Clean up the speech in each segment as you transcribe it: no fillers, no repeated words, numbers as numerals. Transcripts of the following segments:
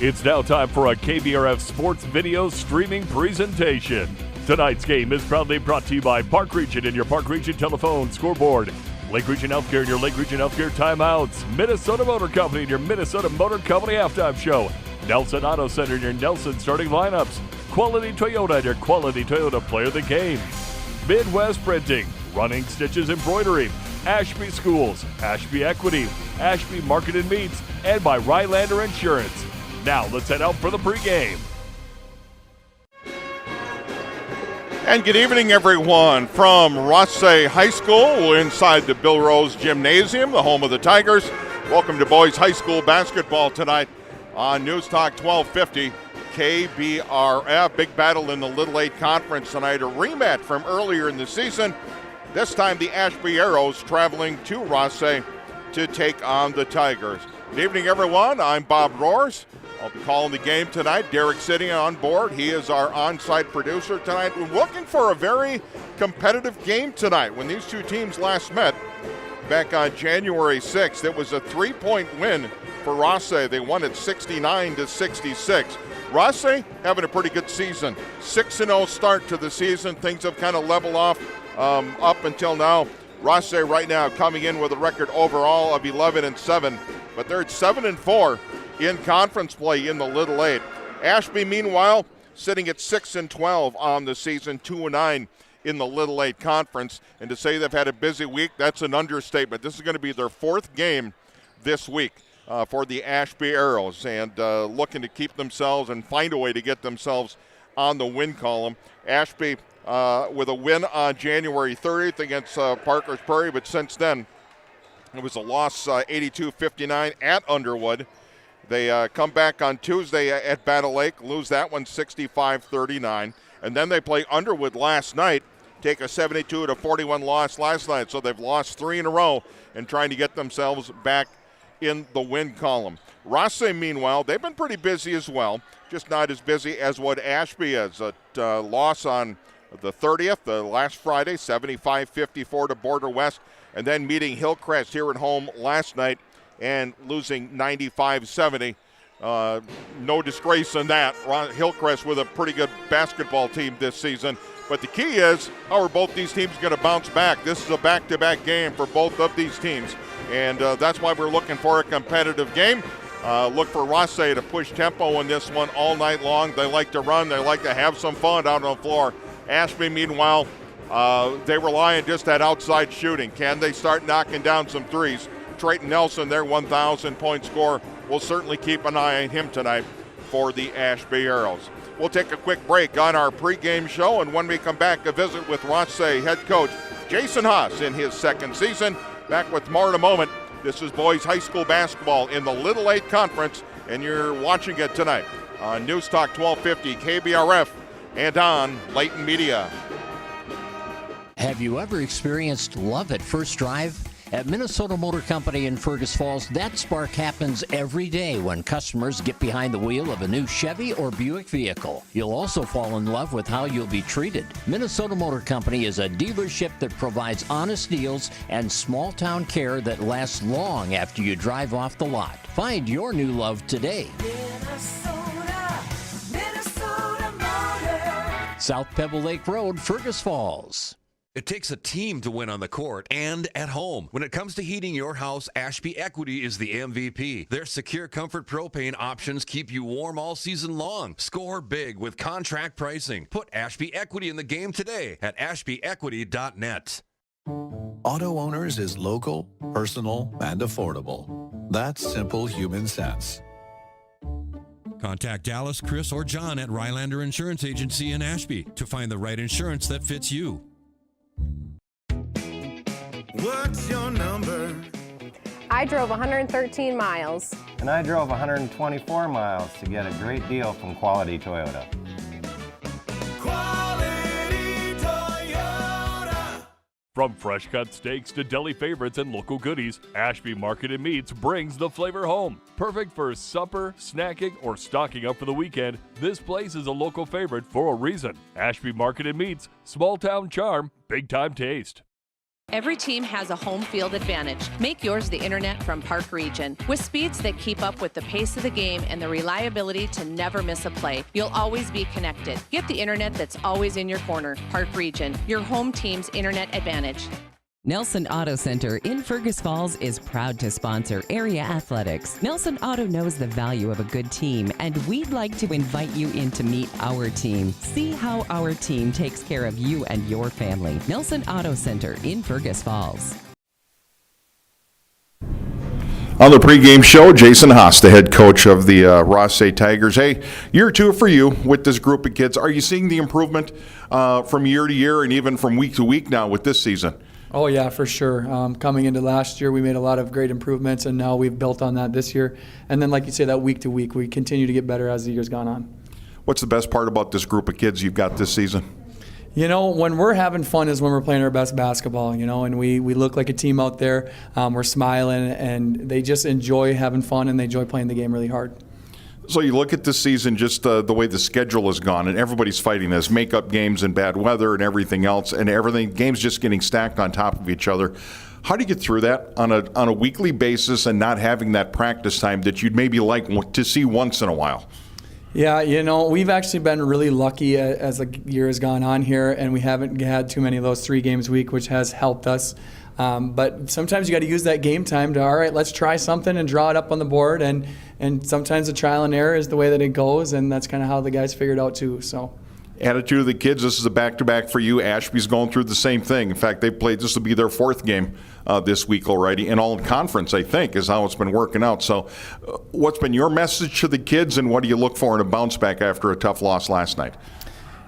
It's now time for a KBRF Sports Video streaming presentation. Tonight's game is proudly brought to you by Park Region and your Park Region telephone scoreboard, Lake Region Healthcare and your Lake Region Healthcare timeouts, Minnesota Motor Company and your Minnesota Motor Company halftime show, Nelson Auto Center and your Nelson starting lineups, Quality Toyota and your Quality Toyota player of the game, Midwest Printing, Running Stitches Embroidery, Ashby Schools, Ashby Equity, Ashby Market and Meats, and by Rylander Insurance. Now let's head out for the pregame. And good evening, everyone, from Rothsay High School inside the Bill Rose Gymnasium, the home of the Tigers. Welcome to boys high school basketball tonight on News Talk 1250 KBRF. Big battle in the Little 8 Conference tonight, a rematch from earlier in the season. This time the Ashby Arrows traveling to Rothsay to take on the Tigers. Good evening, everyone. I'm Bob Roars. I'll be calling the game tonight. Derek sitting on board. He is our on-site producer tonight. We're looking for a very competitive game tonight. When these two teams last met back on January 6th, it was a 3-point win for Rothsay. They won it 69-66. Rothsay having a pretty good season. 6-0 start to the season. Things have kind of leveled off up until now. Rothsay right now coming in with a record overall of 11-7, but they're at 7-4 in conference play in the Little 8. Ashby, meanwhile, sitting at 6-12 on the season, 2-9 in the Little 8 Conference. And to say they've had a busy week, that's an understatement. This is going to be their fourth game this week for the Ashby Arrows, and looking to keep themselves and find a way to get themselves on the win column. Ashby with a win on January 30th against Parker's Prairie, but since then it was a loss 82-59 at Underwood. They come back on Tuesday at Battle Lake, lose that one 65-39. And then they play Underwood last night, take a 72-41 loss last night. So they've lost 3 in a row and trying to get themselves back in the win column. Rothsay, meanwhile, they've been pretty busy as well, just not as busy as what Ashby is. A loss on the 30th, last Friday, 75-54 to Border West, and then meeting Hillcrest here at home last night and losing 95-70. No disgrace in that. Hillcrest with a pretty good basketball team this season. But the key is, how are both these teams going to bounce back? This is a back-to-back game for both of these teams. And that's why we're looking for a competitive game. Look for Rothsay to push tempo in this one all night long. They like to run. They like to have some fun out on the floor. Ashby, meanwhile, they rely on just that outside shooting. Can they start knocking down some threes? Trayton Nelson, their 1,000-point scorer, will certainly keep an eye on him tonight for the Ashby Arrows. We'll take a quick break on our pregame show, and when we come back, a visit with Rothsay head coach Jason Haas in his second season. Back with more in a moment. This is boys high school basketball in the Little 8 Conference, and you're watching it tonight on News Talk 1250 KBRF and on Layton Media. Have you ever experienced love at first drive? At Minnesota Motor Company in Fergus Falls, that spark happens every day when customers get behind the wheel of a new Chevy or Buick vehicle. You'll also fall in love with how you'll be treated. Minnesota Motor Company is a dealership that provides honest deals and small-town care that lasts long after you drive off the lot. Find your new love today. Minnesota Motor. South Pebble Lake Road, Fergus Falls. It takes a team to win on the court and at home. When it comes to heating your house, Ashby Equity is the MVP. Their secure comfort propane options keep you warm all season long. Score big with contract pricing. Put Ashby Equity in the game today at ashbyequity.net. Auto Owners is local, personal, and affordable. That's simple human sense. Contact Dallas, Chris, or John at Rylander Insurance Agency in Ashby to find the right insurance that fits you. What's your number? I drove 113 miles. And I drove 124 miles to get a great deal from Quality Toyota. Quality Toyota. From fresh cut steaks to deli favorites and local goodies, Ashby Market and Meats brings the flavor home. Perfect for supper, snacking, or stocking up for the weekend, this place is a local favorite for a reason. Ashby Market and Meats, small town charm, big time taste. Every team has a home field advantage. Make yours the internet from Park Region. With speeds that keep up with the pace of the game and the reliability to never miss a play, you'll always be connected. Get the internet that's always in your corner. Park Region, your home team's internet advantage. Nelson Auto Center in Fergus Falls is proud to sponsor area athletics. Nelson Auto knows the value of a good team, and we'd like to invite you in to meet our team. See how our team takes care of you and your family. Nelson Auto Center in Fergus Falls. On the pregame show, Jason Haas, the head coach of the Rothsay Tigers. Hey, year two for you with this group of kids. Are you seeing the improvement from year to year and even from week to week now with this season? Oh, yeah, for sure. Coming into last year, we made a lot of great improvements, and now we've built on that this year. And then, like you say, that week to week, we continue to get better as the year's gone on. What's the best part about this group of kids you've got this season? You know, when we're having fun is when we're playing our best basketball, you know, and we look like a team out there. We're smiling, and they just enjoy having fun, and they enjoy playing the game really hard. So you look at this season, just the way the schedule has gone, and everybody's fighting this, make-up games and bad weather and everything else, and games just getting stacked on top of each other. How do you get through that on a weekly basis and not having that practice time that you'd maybe like to see once in a while? Yeah, you know, we've actually been really lucky as the year has gone on here, and we haven't had too many of those 3 games a week, which has helped us. But sometimes you got to use that game time to, all right, let's try something and draw it up on the board. And sometimes the trial and error is the way that it goes, and that's kind of how the guys figured out too. So, attitude of the kids, this is a back-to-back for you. Ashby's going through the same thing. In fact, this will be their 4th game this week already, and all in conference, I think, is how it's been working out. So what's been your message to the kids, and what do you look for in a bounce back after a tough loss last night?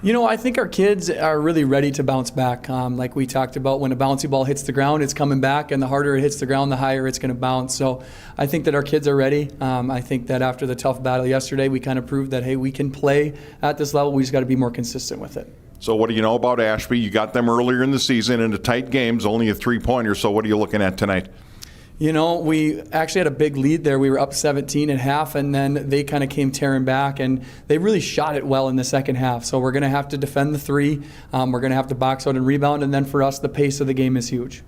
You know, I think our kids are really ready to bounce back. Like we talked about, when a bouncy ball hits the ground, it's coming back, and the harder it hits the ground, the higher it's going to bounce. So I think that our kids are ready. I think that after the tough battle yesterday, we kind of proved that, hey, we can play at this level. We just got to be more consistent with it. So what do you know about Ashby? You got them earlier in the season into tight games, only a 3-pointer. So what are you looking at tonight? You know, we actually had a big lead there. We were up 17 at half, and then they kind of came tearing back, and they really shot it well in the second half. So we're going to have to defend the 3. We're going to have to box out and rebound, and then for us, the pace of the game is huge.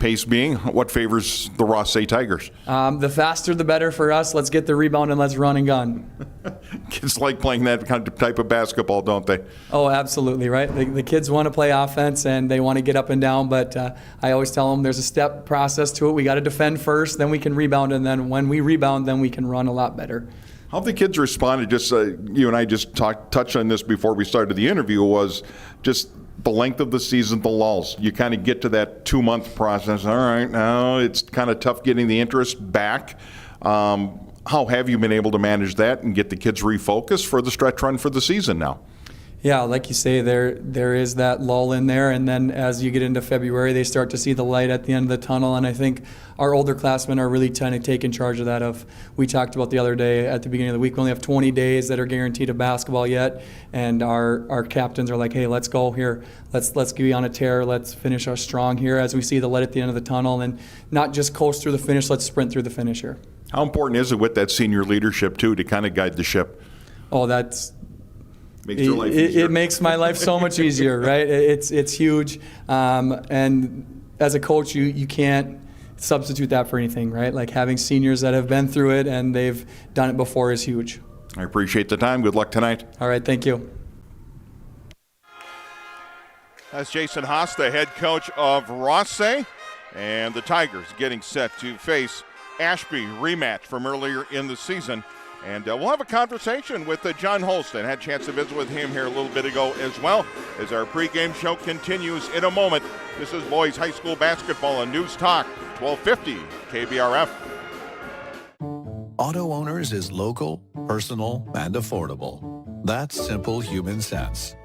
Pace being, what favors the Rothsay Tigers? The faster, the better for us. Let's get the rebound and let's run and gun. Kids like playing that kind of type of basketball, don't they? Oh, absolutely, right? The kids want to play offense, and they want to get up and down, but I always tell them there's a step process to it. We got to defend first, then we can rebound, and then when we rebound, then we can run a lot better. How have the kids responded? Just you and I just touched on this before we started the interview, was just the length of the season, the lulls. You kind of get to that 2-month process. All right, now it's kind of tough getting the interest back. How have you been able to manage that and get the kids refocused for the stretch run for the season now? Yeah, like you say, there is that lull in there, and then as you get into February, they start to see the light at the end of the tunnel, and I think our older classmen are really trying to take in charge of that. We talked about the other day at the beginning of the week, we only have 20 days that are guaranteed of basketball yet, and our captains are like, hey, let's go here, let's be on a tear, let's finish us strong here as we see the light at the end of the tunnel, and not just coast through the finish, let's sprint through the finish here. How important is it with that senior leadership too to kind of guide the ship? Oh, it makes my life so much easier, right? It's huge, and as a coach, you can't substitute that for anything, right? Like having seniors that have been through it and they've done it before is huge. I appreciate the time. Good luck tonight. All right, thank you. That's Jason Haas, the head coach of Rothsay, and the Tigers getting set to face Ashby, rematch from earlier in the season. And we'll have a conversation with John Holston. Had a chance to visit with him here a little bit ago as well, as our pregame show continues in a moment. This is boys high school basketball on News Talk 1250 KBRF. Auto Owners is local, personal, and affordable. That's simple human sense.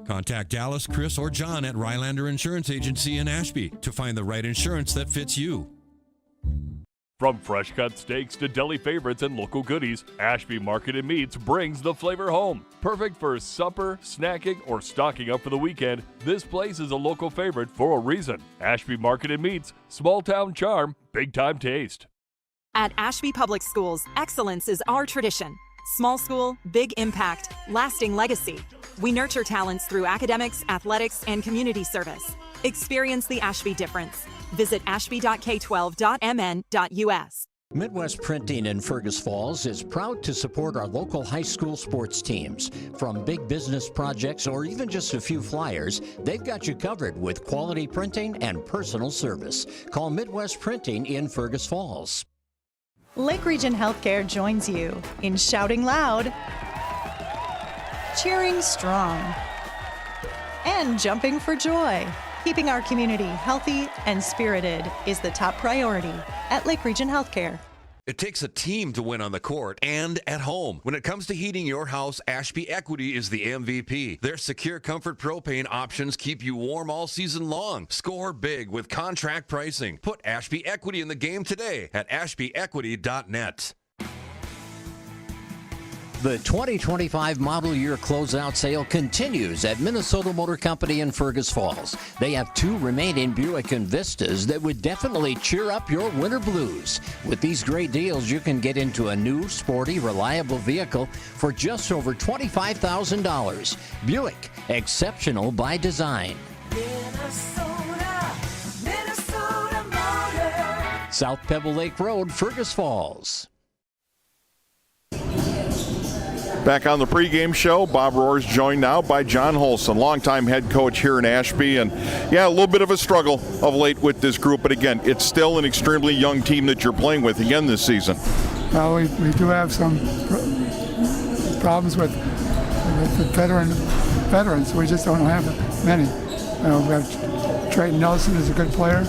Contact Dallas, Chris, or John at Rylander Insurance Agency in Ashby to find the right insurance that fits you. From fresh cut steaks to deli favorites and local goodies, Ashby Market and Meats brings the flavor home. Perfect for supper, snacking, or stocking up for the weekend, this place is a local favorite for a reason. Ashby Market and Meats, small town charm, big time taste. At Ashby Public Schools, excellence is our tradition. Small school, big impact, lasting legacy. We nurture talents through academics, athletics, and community service. Experience the Ashby difference. Visit ashby.k12.mn.us. Midwest Printing in Fergus Falls is proud to support our local high school sports teams. From big business projects or even just a few flyers, they've got you covered with quality printing and personal service. Call Midwest Printing in Fergus Falls. Lake Region Healthcare joins you in shouting loud, cheering strong, and jumping for joy. Keeping our community healthy and spirited is the top priority at Lake Region Healthcare. It takes a team to win on the court and at home. When it comes to heating your house, Ashby Equity is the MVP. Their secure comfort propane options keep you warm all season long. Score big with contract pricing. Put Ashby Equity in the game today at ashbyequity.net. The 2025 model year closeout sale continues at Minnesota Motor Company in Fergus Falls. They have 2 remaining Buick Envistas that would definitely cheer up your winter blues. With these great deals, you can get into a new, sporty, reliable vehicle for just over $25,000. Buick, exceptional by design. Minnesota Motor. South Pebble Lake Road, Fergus Falls. Back on the pregame show, Bob Rohr's joined now by John Holson, longtime head coach here in Ashby. And yeah, a little bit of a struggle of late with this group, but again, it's still an extremely young team that you're playing with again this season. Well, we do have some problems with the veterans. We just don't have many. We have Trayton Nelson is a good player.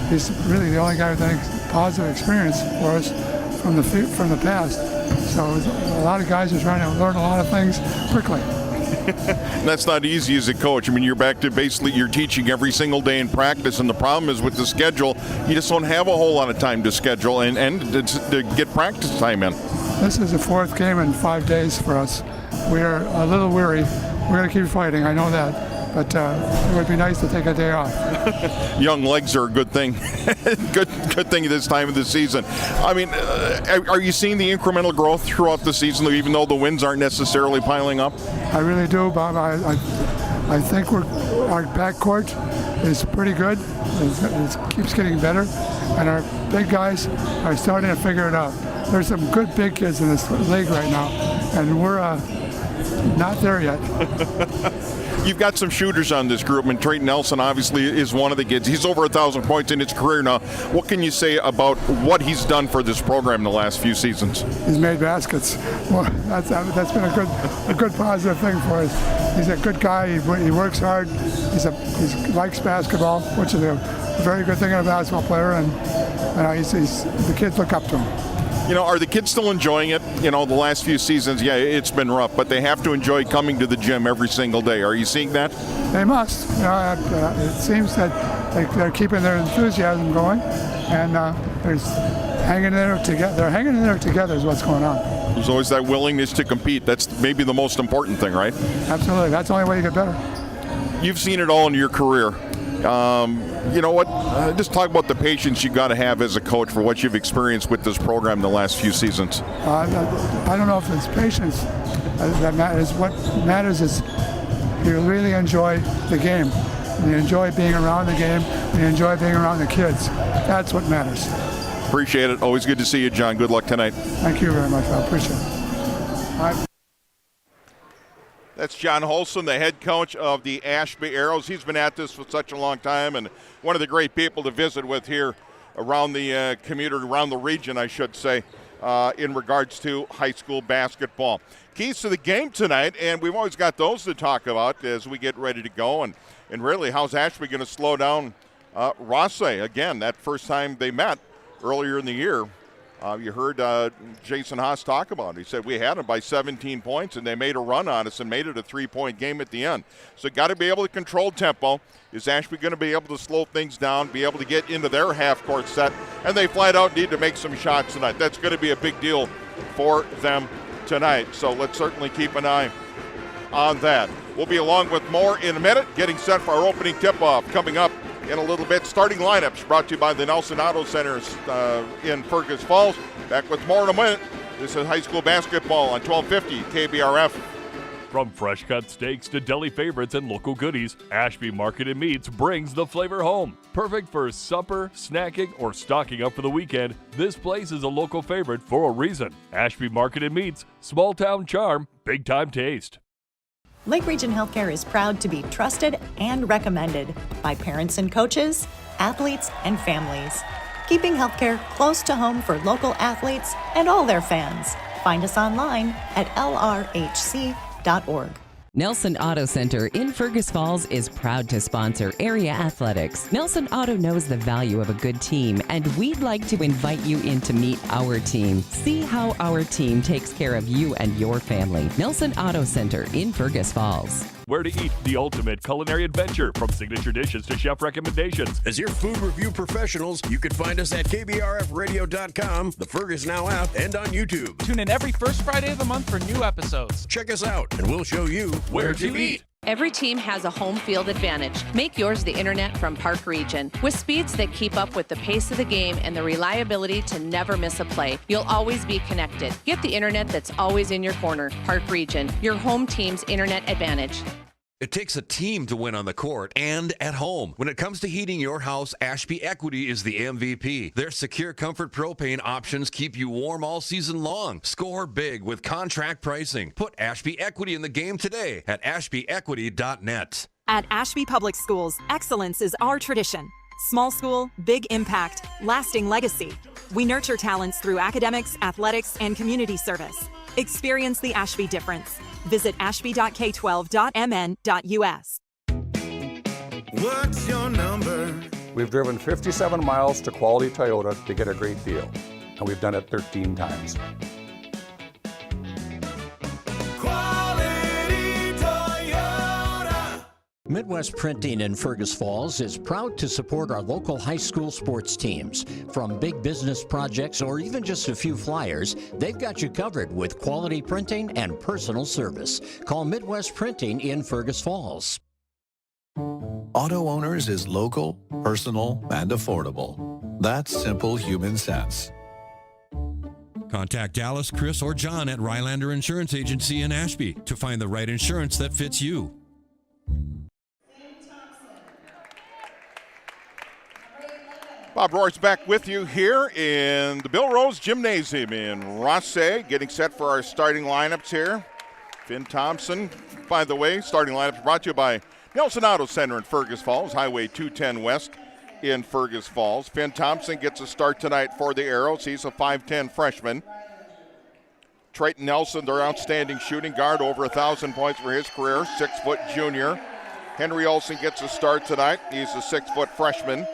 He's really the only guy with any positive experience for us from the past. So a lot of guys are trying to learn a lot of things quickly. That's not easy as a coach. I mean, you're back to basically you're teaching every single day in practice, and the problem is with the schedule, you just don't have a whole lot of time to schedule and to get practice time in. This is the 4th game in 5 days for us. We're a little weary. We're going to keep fighting, I know that. But it would be nice to take a day off. Young legs are a good thing. good thing at this time of the season. I mean, are you seeing the incremental growth throughout the season, even though the wins aren't necessarily piling up? I really do, Bob. I think our backcourt is pretty good. It keeps getting better. And our big guys are starting to figure it out. There's some good big kids in this league right now, and we're not there yet. You've got some shooters on this group, and Trayton Nelson obviously is one of the kids. He's over 1,000 points in his career now. What can you say about what he's done for this program in the last few seasons? He's made baskets. Well, that's been a good positive thing for us. He's a good guy. He works hard. He likes basketball, which is a very good thing in a basketball player, and the kids look up to him. You know, are the kids still enjoying it? You know, the last few seasons, yeah, it's been rough, but they have to enjoy coming to the gym every single day. Are you seeing that? They must. It seems that they're keeping their enthusiasm going, and they're hanging in there together. They're hanging in there together is what's going on. There's always that willingness to compete. That's maybe the most important thing, right? Absolutely. That's the only way you get better. You've seen it all in your career. You know what? Just talk about the patience you got to have as a coach for what you've experienced with this program the last few seasons. I don't know if it's patience that matters. What matters is you really enjoy the game. You enjoy being around the game. You enjoy being around the kids. That's what matters. Appreciate it. Always good to see you, John. Good luck tonight. Thank you very much. I appreciate it. All right. That's John Holson, the head coach of the Ashby Arrows. He's been at this for such a long time and one of the great people to visit with here around the community, around the region, I should say, in regards to high school basketball. Keys to the game tonight, and we've always got those to talk about as we get ready to go. And really, how's Ashby going to slow down Rothsay? Again, that first time they met earlier in the year. You heard Jason Haas talk about it. He said we had them by 17 points, and they made a run on us and made it a 3-point game at the end. So got to be able to control tempo. Is Ashby going to be able to slow things down, be able to get into their half-court set? And they flat out need to make some shots tonight. That's going to be a big deal for them tonight. So let's certainly keep an eye on that. We'll be along with more in a minute, getting set for our opening tip-off coming up in a little bit. Starting lineups brought to you by the Nelson Auto Centers in Fergus Falls. Back with more in a minute. This is high school basketball on 1250 KBRF. From fresh cut steaks to deli favorites and local goodies, Ashby Market and Meats brings the flavor home. Perfect for supper, snacking, or stocking up for the weekend, this place is a local favorite for a reason. Ashby Market and Meats, small town charm, big time taste. Lake Region Healthcare is proud to be trusted and recommended by parents and coaches, athletes, and families. Keeping healthcare close to home for local athletes and all their fans. Find us online at lrhc.org. Nelson Auto Center in Fergus Falls is proud to sponsor area athletics. Nelson Auto knows the value of a good team, and we'd like to invite you in to meet our team. See how our team takes care of you and your family. Nelson Auto Center in Fergus Falls. Where to eat, the ultimate culinary adventure, from signature dishes to chef recommendations. As your food review professionals, you can find us at KBRFradio.com, the Fergus Now app, and on YouTube. Tune in every first Friday of the month for new episodes. Check us out, and we'll show you where to eat. Every team has a home field advantage. Make yours the internet from Park Region. With speeds that keep up with the pace of the game and the reliability to never miss a play, you'll always be connected. Get the internet that's always in your corner. Park Region, your home team's internet advantage. It takes a team to win on the court and at home. When it comes to heating your house, Ashby Equity is the MVP. Their secure comfort propane options keep you warm all season long. Score big with contract pricing. Put Ashby Equity in the game today at ashbyequity.net. At Ashby Public Schools, excellence is our tradition. Small school, big impact, lasting legacy. We nurture talents through academics, athletics, and community service. Experience the Ashby difference. Visit ashby.k12.mn.us. What's your number? We've driven 57 miles to Quality Toyota to get a great deal, and we've done it 13 times. Midwest Printing in Fergus Falls is proud to support our local high school sports teams. From big business projects or even just a few flyers, they've got you covered with quality printing and personal service. Call Midwest Printing in Fergus Falls. Auto Owners is local, personal, and affordable. That's simple human sense. Contact Dallas, Chris, or John at Rylander Insurance Agency in Ashby to find the right insurance that fits you. Bob Roy's back with you here in the Bill Rose Gymnasium in Rothsay, getting set for our starting lineups here. Finn Thompson, by the way, starting lineups brought to you by Nelson Auto Center in Fergus Falls, Highway 210 West in Fergus Falls. Finn Thompson gets a start tonight for the Arrows. He's a 5'10 freshman. Trayton Nelson, their outstanding shooting guard, over 1,000 points for his career, 6-foot junior. Henry Olsen gets a start tonight. He's a 6-foot freshman.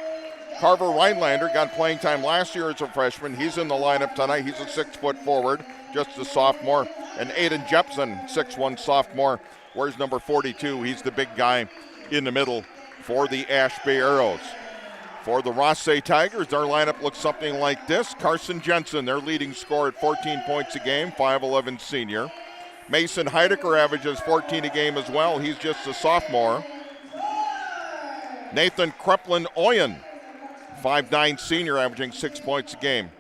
Carver Rhinelander got playing time last year as a freshman. He's in the lineup tonight. He's a 6-foot forward, just a sophomore. And Aiden Jepson, 6'1 sophomore, wears number 42. He's the big guy in the middle for the Ashby Arrows. For the Rothsay Tigers, their lineup looks something like this. Carson Jensen, their leading scorer at 14 points a game, 5'11 senior. Mason Heidecker averages 14 a game as well. He's just a sophomore. Nathan Kreplin-Oyen, 5'9 senior, averaging 6 points a game.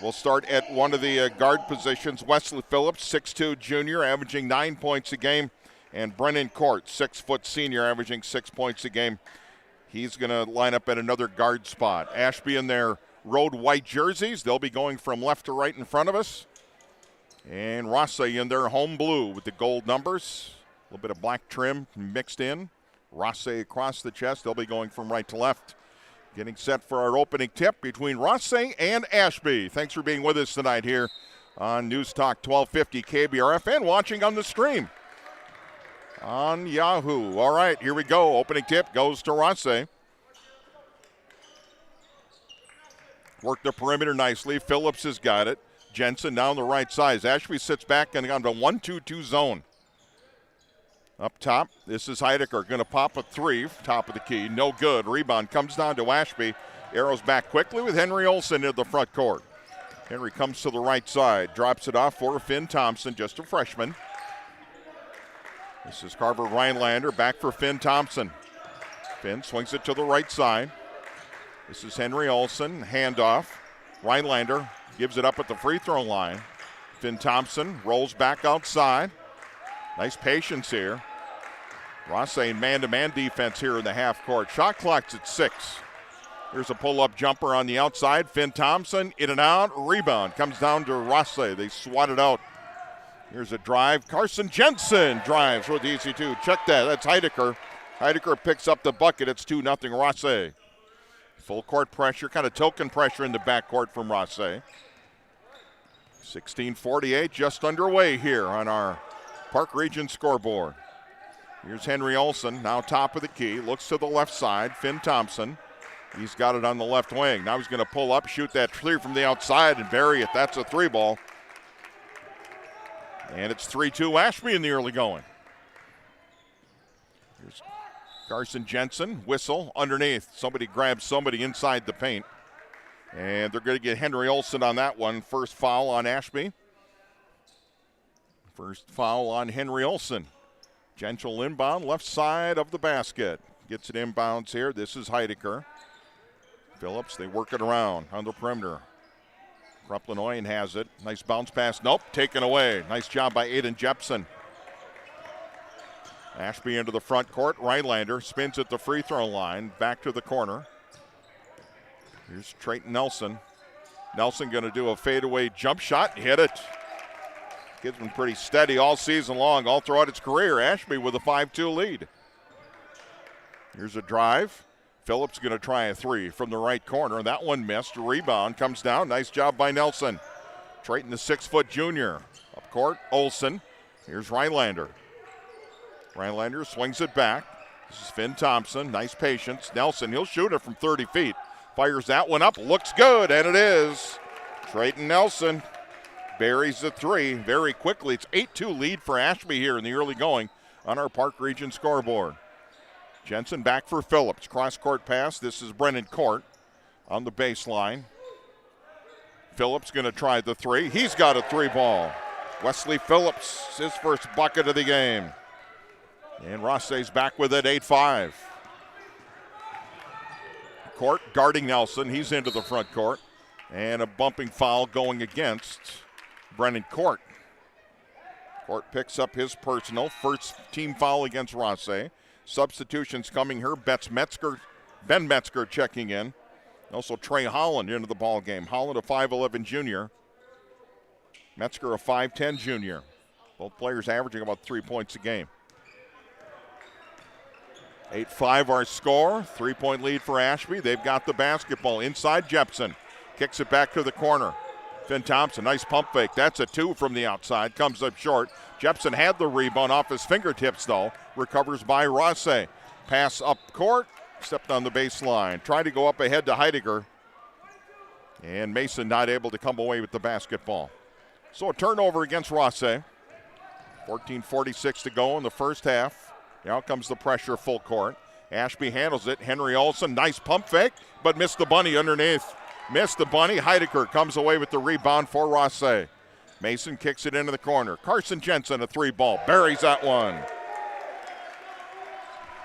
We'll start at one of the guard positions. Wesley Phillips, 6'2 junior, averaging 9 points a game. And Brennan Court, 6-foot senior, averaging 6 points a game. He's going to line up at another guard spot. Ashby in their road white jerseys. They'll be going from left to right in front of us. And Rothsay in their home blue with the gold numbers. A little bit of black trim mixed in. Rothsay across the chest. They'll be going from right to left. Getting set for our opening tip between Rothsay and Ashby. Thanks for being with us tonight here on News Talk 1250 KBRF and watching on the stream on Yahoo. All right, here we go. Opening tip goes to Rothsay. Worked the perimeter nicely. Phillips has got it. Jensen down the right side. Ashby sits back and on a 1-2-2 zone. Up top, this is Heidecker, going to pop a three, top of the key, no good. Rebound comes down to Ashby. Arrows back quickly with Henry Olsen in the front court. Henry comes to the right side, drops it off for Finn Thompson, just a freshman. This is Carver Rhinelander, back for Finn Thompson. Finn swings it to the right side. This is Henry Olsen, handoff. Rhinelander gives it up at the free throw line. Finn Thompson rolls back outside. Nice patience here. Rothsay in man-to-man defense here in the half court. Shot clock's at 6. Here's a pull-up jumper on the outside. Finn Thompson, in and out, rebound. Comes down to Rothsay. They swat it out. Here's a drive. Carson Jensen drives with the easy two. Check that. That's Heidecker. Heidecker picks up the bucket. It's 2-0 Rothsay. Full court pressure, kind of token pressure in the backcourt from Rothsay. 16:48 just underway here on our Park Region scoreboard. Here's Henry Olson, now top of the key. Looks to the left side. Finn Thompson. He's got it on the left wing. Now he's going to pull up, shoot that clear from the outside, and bury it. That's a 3-ball. And it's 3-2 Ashby in the early going. Here's Carson Jensen. Whistle underneath. Somebody grabs somebody inside the paint. And they're going to get Henry Olson on that one. First foul on Ashby. First foul on Henry Olson. Gentle inbound, left side of the basket. Gets it inbounds here. This is Heidecker. Phillips, they work it around on the perimeter. Kruplinoyan has it. Nice bounce pass. Nope, taken away. Nice job by Aiden Jepson. Ashby into the front court. Rylander spins at the free throw line. Back to the corner. Here's Trayton Nelson. Nelson going to do a fadeaway jump shot. Hit it. Kid's been pretty steady all season long, all throughout its career. Ashby with a 5-2 lead. Here's a drive. Phillips going to try a three from the right corner. That one missed. Rebound comes down. Nice job by Nelson. Trayton, the 6-foot junior. Up court, Olson. Here's Rylander. Rylander swings it back. This is Finn Thompson. Nice patience. Nelson, he'll shoot it from 30 feet. Fires that one up. Looks good, and it is. Trayton Nelson buries the three very quickly. It's 8-2 lead for Ashby here in the early going on our Park Region scoreboard. Jensen back for Phillips. Cross-court pass. This is Brennan Court on the baseline. Phillips going to try the three. He's got a 3-ball. Wesley Phillips, his first bucket of the game. And Rothsay's back with it, 8-5. Court guarding Nelson. He's into the front court. And a bumping foul going against Brennan Court. Court picks up his personal. First team foul against Rothsay. Substitutions coming here. Ben Metzger checking in. Also Trey Holland into the ball game. Holland a 5'11 junior. Metzger a 5'10 junior. Both players averaging about 3 points a game. 8-5 our score. 3-point lead for Ashby. They've got the basketball. Inside Jepson. Kicks it back to the corner. Finn Thompson, nice pump fake. That's a 2 from the outside. Comes up short. Jepson had the rebound off his fingertips, though. Recovers by Rothsay. Pass up court. Stepped on the baseline. Tried to go up ahead to Heidegger. And Mason not able to come away with the basketball. So a turnover against Rothsay. 14:46 to go in the first half. Now comes the pressure full court. Ashby handles it. Henry Olson, nice pump fake, but missed the bunny underneath. Missed the bunny. Heidegger comes away with the rebound for Rothsay. Mason kicks it into the corner. Carson Jensen, a 3-ball. Buries that one.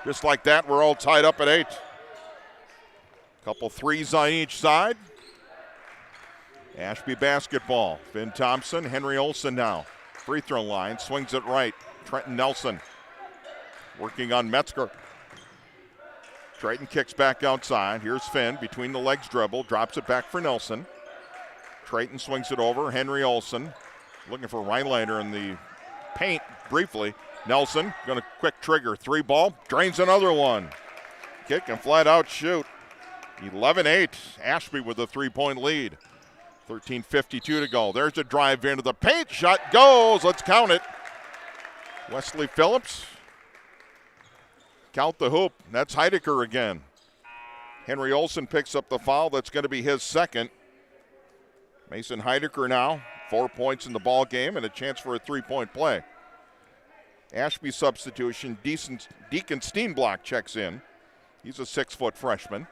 Just like that, we're all tied up at 8. Couple threes on each side. Ashby basketball. Finn Thompson, Henry Olson now. Free throw line, swings it right. Trenton Nelson working on Metzger. Trayton kicks back outside. Here's Finn, between the legs dribble, drops it back for Nelson. Trayton swings it over. Henry Olson looking for Rylander in the paint briefly. Nelson going to quick trigger. 3-ball, drains another one. Kick and flat out shoot. 11-8. Ashby with a 3-point lead. 13:52 to go. There's a drive into the paint. Shot goes. Let's count it. Wesley Phillips. Count the hoop. That's Heidegger again. Henry Olson picks up the foul. That's going to be his second. Mason Heidegger now, 4 points in the ball game and a chance for a 3-point play. Ashby substitution, Deacon Steenblock checks in. He's a 6-foot freshman.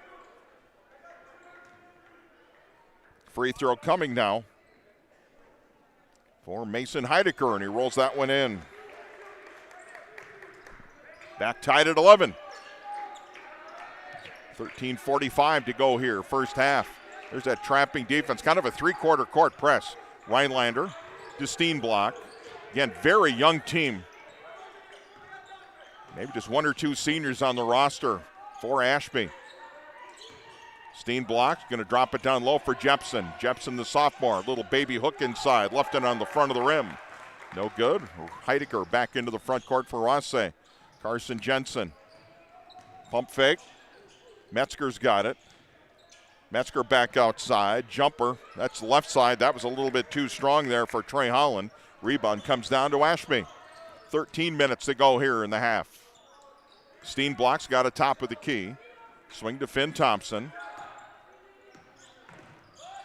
Free throw coming now for Mason Heidegger, and he rolls that one in. Back tied at 11. 13:45 to go here, first half. There's that trapping defense, kind of a 3-quarter court press. Rylander to Steenblock. Again, very young team Maybe just one or two seniors on the roster for Ashby. Steenblock going to drop it down low for Jepson. Jepson, the sophomore, little baby hook inside, left it on the front of the rim. No good. Heidecker back into the front court for Rothsay. Carson Jensen. Pump fake. Metzger's got it. Metzger back outside. Jumper. That's the left side. That was a little bit too strong there for Trey Holland. Rebound comes down to Ashby. 13 minutes to go here in the half. Steenblock's got a top of the key. Swing to Finn Thompson.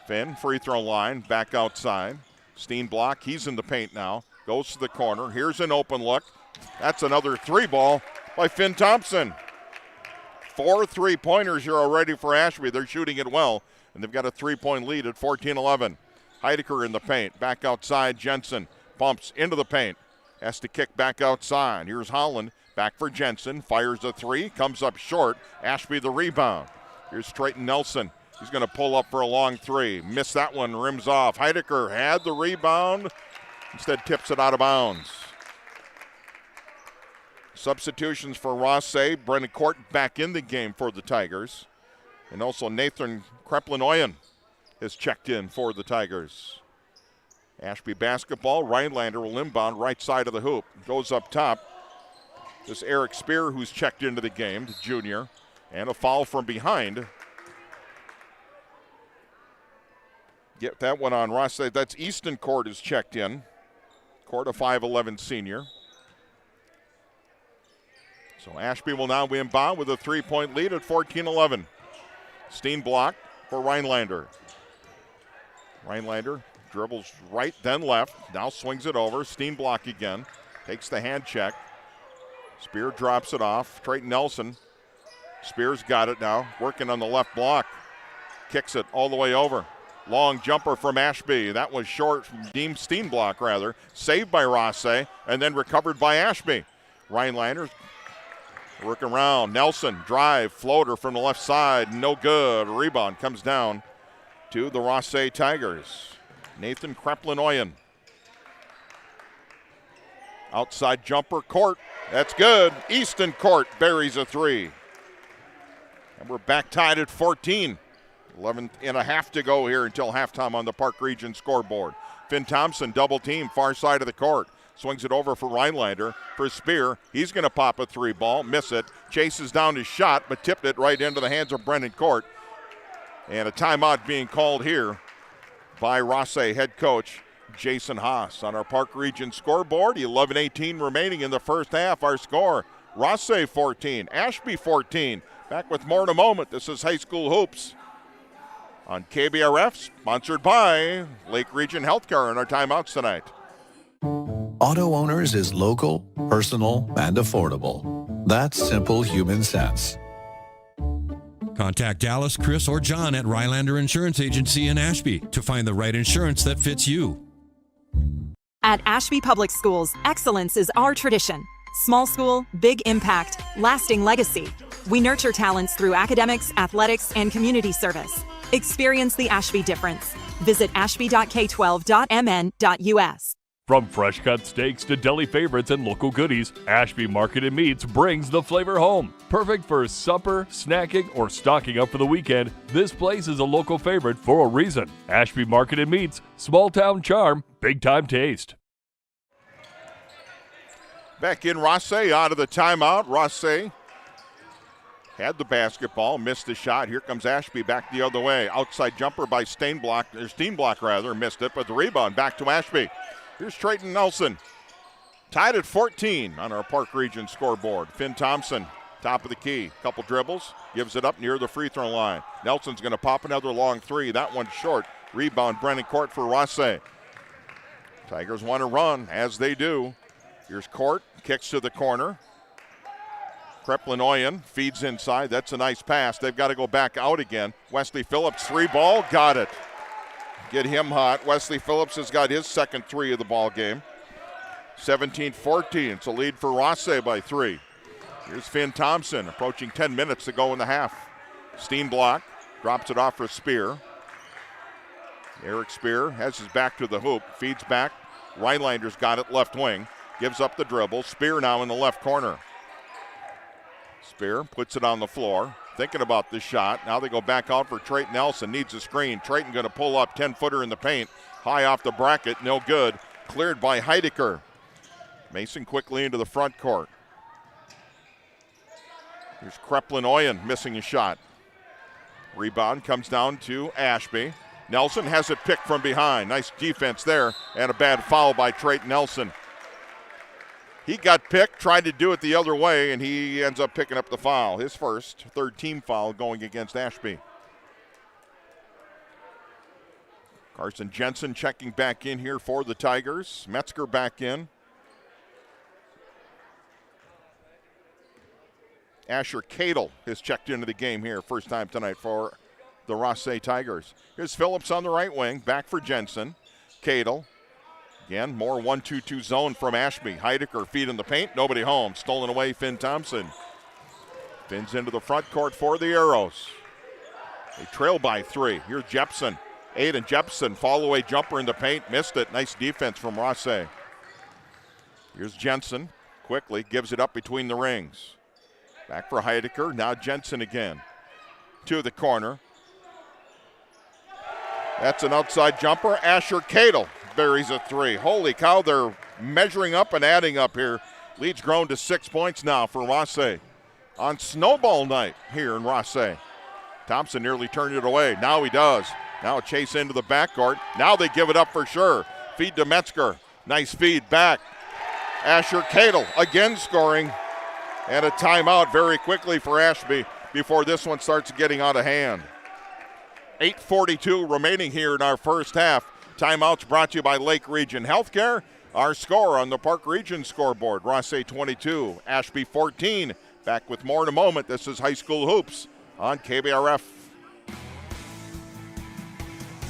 Finn, free throw line, back outside. Steenblock, he's in the paint now. Goes to the corner. Here's an open look. That's another three ball by Finn Thompson. 4 3-pointers here already for Ashby. They're shooting it well, and they've got a 3-point lead at 14-11. Heidecker in the paint. Back outside, Jensen bumps into the paint. Has to kick back outside. Here's Holland. Back for Jensen. Fires a three. Comes up short. Ashby the rebound. Here's Trayton Nelson. He's going to pull up for a long three. Missed that one. Rims off. Heidecker had the rebound. Instead tips it out of bounds. Substitutions for Rothsay. Brennan Court back in the game for the Tigers. And also Nathan Kreplinoyan has checked in for the Tigers. Ashby basketball. Rhinelander will inbound right side of the hoop. Goes up top. This Eric Spear, who's checked into the game, the junior. And a foul from behind. Get that one on Rothsay. That's Easton Court is checked in. Court, a 5'11 senior. So Ashby will now inbound with a 3-point lead at 14-11. Steenblock for Rhinelander. Rhinelander dribbles right, then left. Now swings it over. Steenblock again. Takes the hand check. Spear drops it off. Trayton Nelson. Spear's got it now. Working on the left block. Kicks it all the way over. Long jumper from Ashby. That was short from Dean Steenblock, rather. Saved by Rothsay and then recovered by Ashby. Rhinelander working around. Nelson, drive, floater from the left side. No good. Rebound comes down to the Rothsay Tigers. Nathan Kreplinoyan. Outside jumper, Court. That's good. Easton Court buries a three. And we're back tied at 14. 11 and a half to go here until halftime on the Park Region scoreboard. Finn Thompson double team far side of the court. Swings it over for Rhinelander for Spear. He's going to pop a three ball, miss it. Chases down his shot, but tipped it right into the hands of Brennan Court. And a timeout being called here by Rothsay head coach Jason Haas. On our Park Region scoreboard, 11:18 remaining in the first half. Our score, Rothsay 14, Ashby 14. Back with more in a moment. This is High School Hoops on KBRF, sponsored by Lake Region Healthcare in our timeouts tonight. Auto Owners is local, personal, and affordable. That's simple human sense. Contact Dallas, Chris, or John at Rylander Insurance Agency in Ashby to find the right insurance that fits you. At Ashby Public Schools, excellence is our tradition. Small school, big impact, lasting legacy. We nurture talents through academics, athletics, and community service. Experience the Ashby difference. Visit ashby.k12.mn.us. From fresh cut steaks to deli favorites and local goodies, Ashby Market and Meats brings the flavor home. Perfect for supper, snacking, or stocking up for the weekend, this place is a local favorite for a reason. Ashby Market and Meats, small town charm, big time taste. Back in Rothsay, out of the timeout. Rothsay had the basketball, missed the shot. Here comes Ashby back the other way. Outside jumper by Steenblock, missed it, but the rebound back to Ashby. Here's Trayton Nelson. Tied at 14 on our Park Region scoreboard. Finn Thompson, top of the key. Couple dribbles, gives it up near the free throw line. Nelson's going to pop another long three. That one's short. Rebound, Brennan Court for Rothsay. Tigers want to run, as they do. Here's Court, kicks to the corner. Kreplinoyan feeds inside. That's a nice pass. They've got to go back out again. Wesley Phillips, three ball, got it. Get him hot. Wesley Phillips has got his second three of the ball game. 17-14. It's a lead for Rothsay by three. Here's Finn Thompson, approaching 10 minutes to go in the half. Steenblock drops it off for Spear. Eric Spear has his back to the hoop, feeds back. Rhinelander's got it left wing, gives up the dribble. Spear now in the left corner. Spear puts it on the floor, thinking about the shot. Now they go back out for Trayton Nelson. Needs a screen. Trayton going to pull up, 10-footer in the paint. High off the bracket, no good. Cleared by Heidecker. Mason quickly into the front court. Here's Kreplin-Oyen missing a shot. Rebound comes down to Ashby. Nelson has it picked from behind. Nice defense there, and a bad foul by Trayton Nelson. He got picked, tried to do it the other way, and he ends up picking up the foul. His first, third team foul going against Ashby. Carson Jensen checking back in here for the Tigers. Metzger back in. Asher Cadle has checked into the game here, first time tonight for the Rothsay Tigers. Here's Phillips on the right wing, back for Jensen. Cadle. Again, more 1-2-2 zone from Ashby. Heidecker feet in the paint, nobody home. Stolen away, Finn Thompson. Finn's into the front court for the Arrows. They trail by 3. Here's Jepson. Aiden Jepson, fall away jumper in the paint, missed it. Nice defense from Rothsay. Here's Jensen, quickly gives it up between the rings. Back for Heidecker, now Jensen again. To the corner. That's an outside jumper. Asher Cadle buries a 3. Holy cow, they're measuring up and adding up here. Lead's grown to 6 points now for Rothsay. On snowball night here in Rothsay. Thompson nearly turned it away. Now he does. Now a chase into the backcourt. Now they give it up for sure. Feed to Metzger. Nice feed back. Asher Cadle again scoring. And a timeout very quickly for Ashby before this one starts getting out of hand. 8:42 remaining here in our first half. Timeouts brought to you by Lake Region Healthcare. Our score on the Park Region scoreboard, Rothsay 22, Ashby 14. Back with more in a moment. This is High School Hoops on KBRF.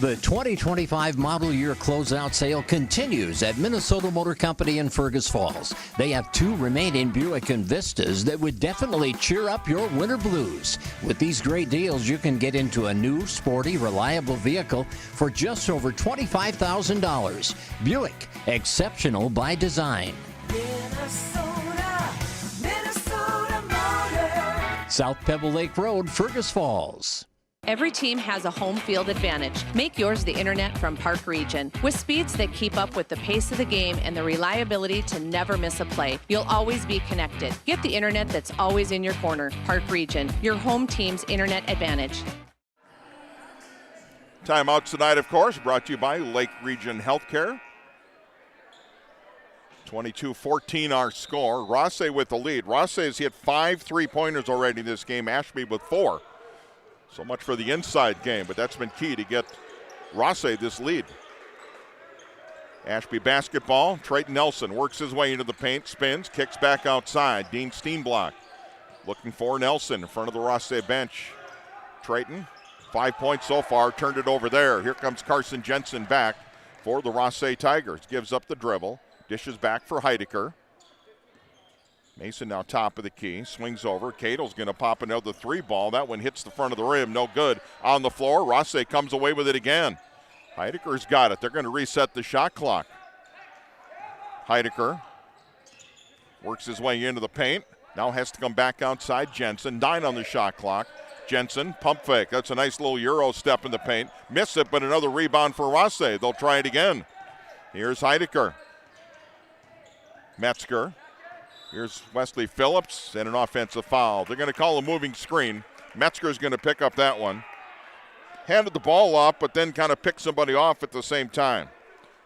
The 2025 model year closeout sale continues at Minnesota Motor Company in Fergus Falls. They have 2 remaining Buick Envistas that would definitely cheer up your winter blues. With these great deals, you can get into a new, sporty, reliable vehicle for just over $25,000. Buick, exceptional by design. Minnesota Motor. South Pebble Lake Road, Fergus Falls. Every team has a home field advantage. Make yours the internet from Park Region. With speeds that keep up with the pace of the game and the reliability to never miss a play, you'll always be connected. Get the internet that's always in your corner. Park Region, your home team's internet advantage. Timeouts tonight, of course, brought to you by Lake Region Healthcare. 22-14 our score. Rothsay with the lead. Rothsay has hit 5 3-pointers already in this game. Ashby with 4. So much for the inside game, but that's been key to get Rothsay this lead. Ashby basketball. Trayton Nelson works his way into the paint, spins, kicks back outside. Dean Steenblock looking for Nelson in front of the Rothsay bench. Trayton, 5 points so far, turned it over there. Here comes Carson Jensen back for the Rothsay Tigers. Gives up the dribble, dishes back for Heidecker. Mason now top of the key, swings over. Cadle's going to pop another 3 ball. That one hits the front of the rim, no good. On the floor, Rothsay comes away with it again. Heidecker's got it. They're going to reset the shot clock. Heidecker works his way into the paint. Now has to come back outside. Jensen, 9 on the shot clock. Jensen, pump fake. That's a nice little Euro step in the paint. Miss it, but another rebound for Rothsay. They'll try it again. Here's Heidecker. Metzger. Here's Wesley Phillips and an offensive foul. They're going to call a moving screen. Metzger's going to pick up that one. Handed the ball off, but then kind of picked somebody off at the same time.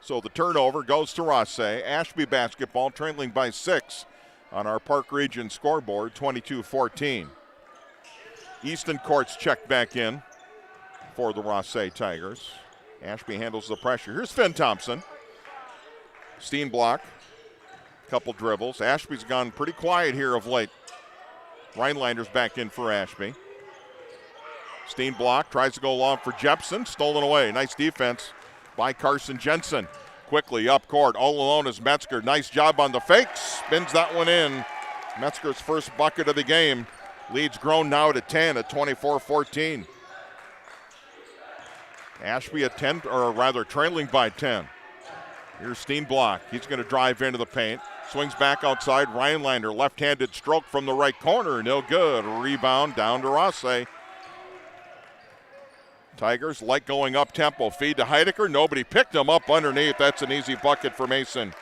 So the turnover goes to Rothsay. Ashby basketball trailing by 6 on our Park Region scoreboard, 22-14. Easton Courts checked back in for the Rothsay Tigers. Ashby handles the pressure. Here's Finn Thompson. Steenblock. Couple dribbles. Ashby's gone pretty quiet here of late. Rhinelander's back in for Ashby. Steenblock tries to go long for Jepson. Stolen away. Nice defense by Carson Jensen. Quickly up court. All alone is Metzger. Nice job on the fake. Spins that one in. Metzger's first bucket of the game. Lead's grown now to 10 at 24-14. Ashby at 10, or rather trailing by 10. Here's Steenblock. He's going to drive into the paint. Swings back outside. Rhinelander, left-handed stroke from the right corner. No good. Rebound down to Rothsay. Tigers like going up-tempo. Feed to Heidecker. Nobody picked him up underneath. That's an easy bucket for Mason.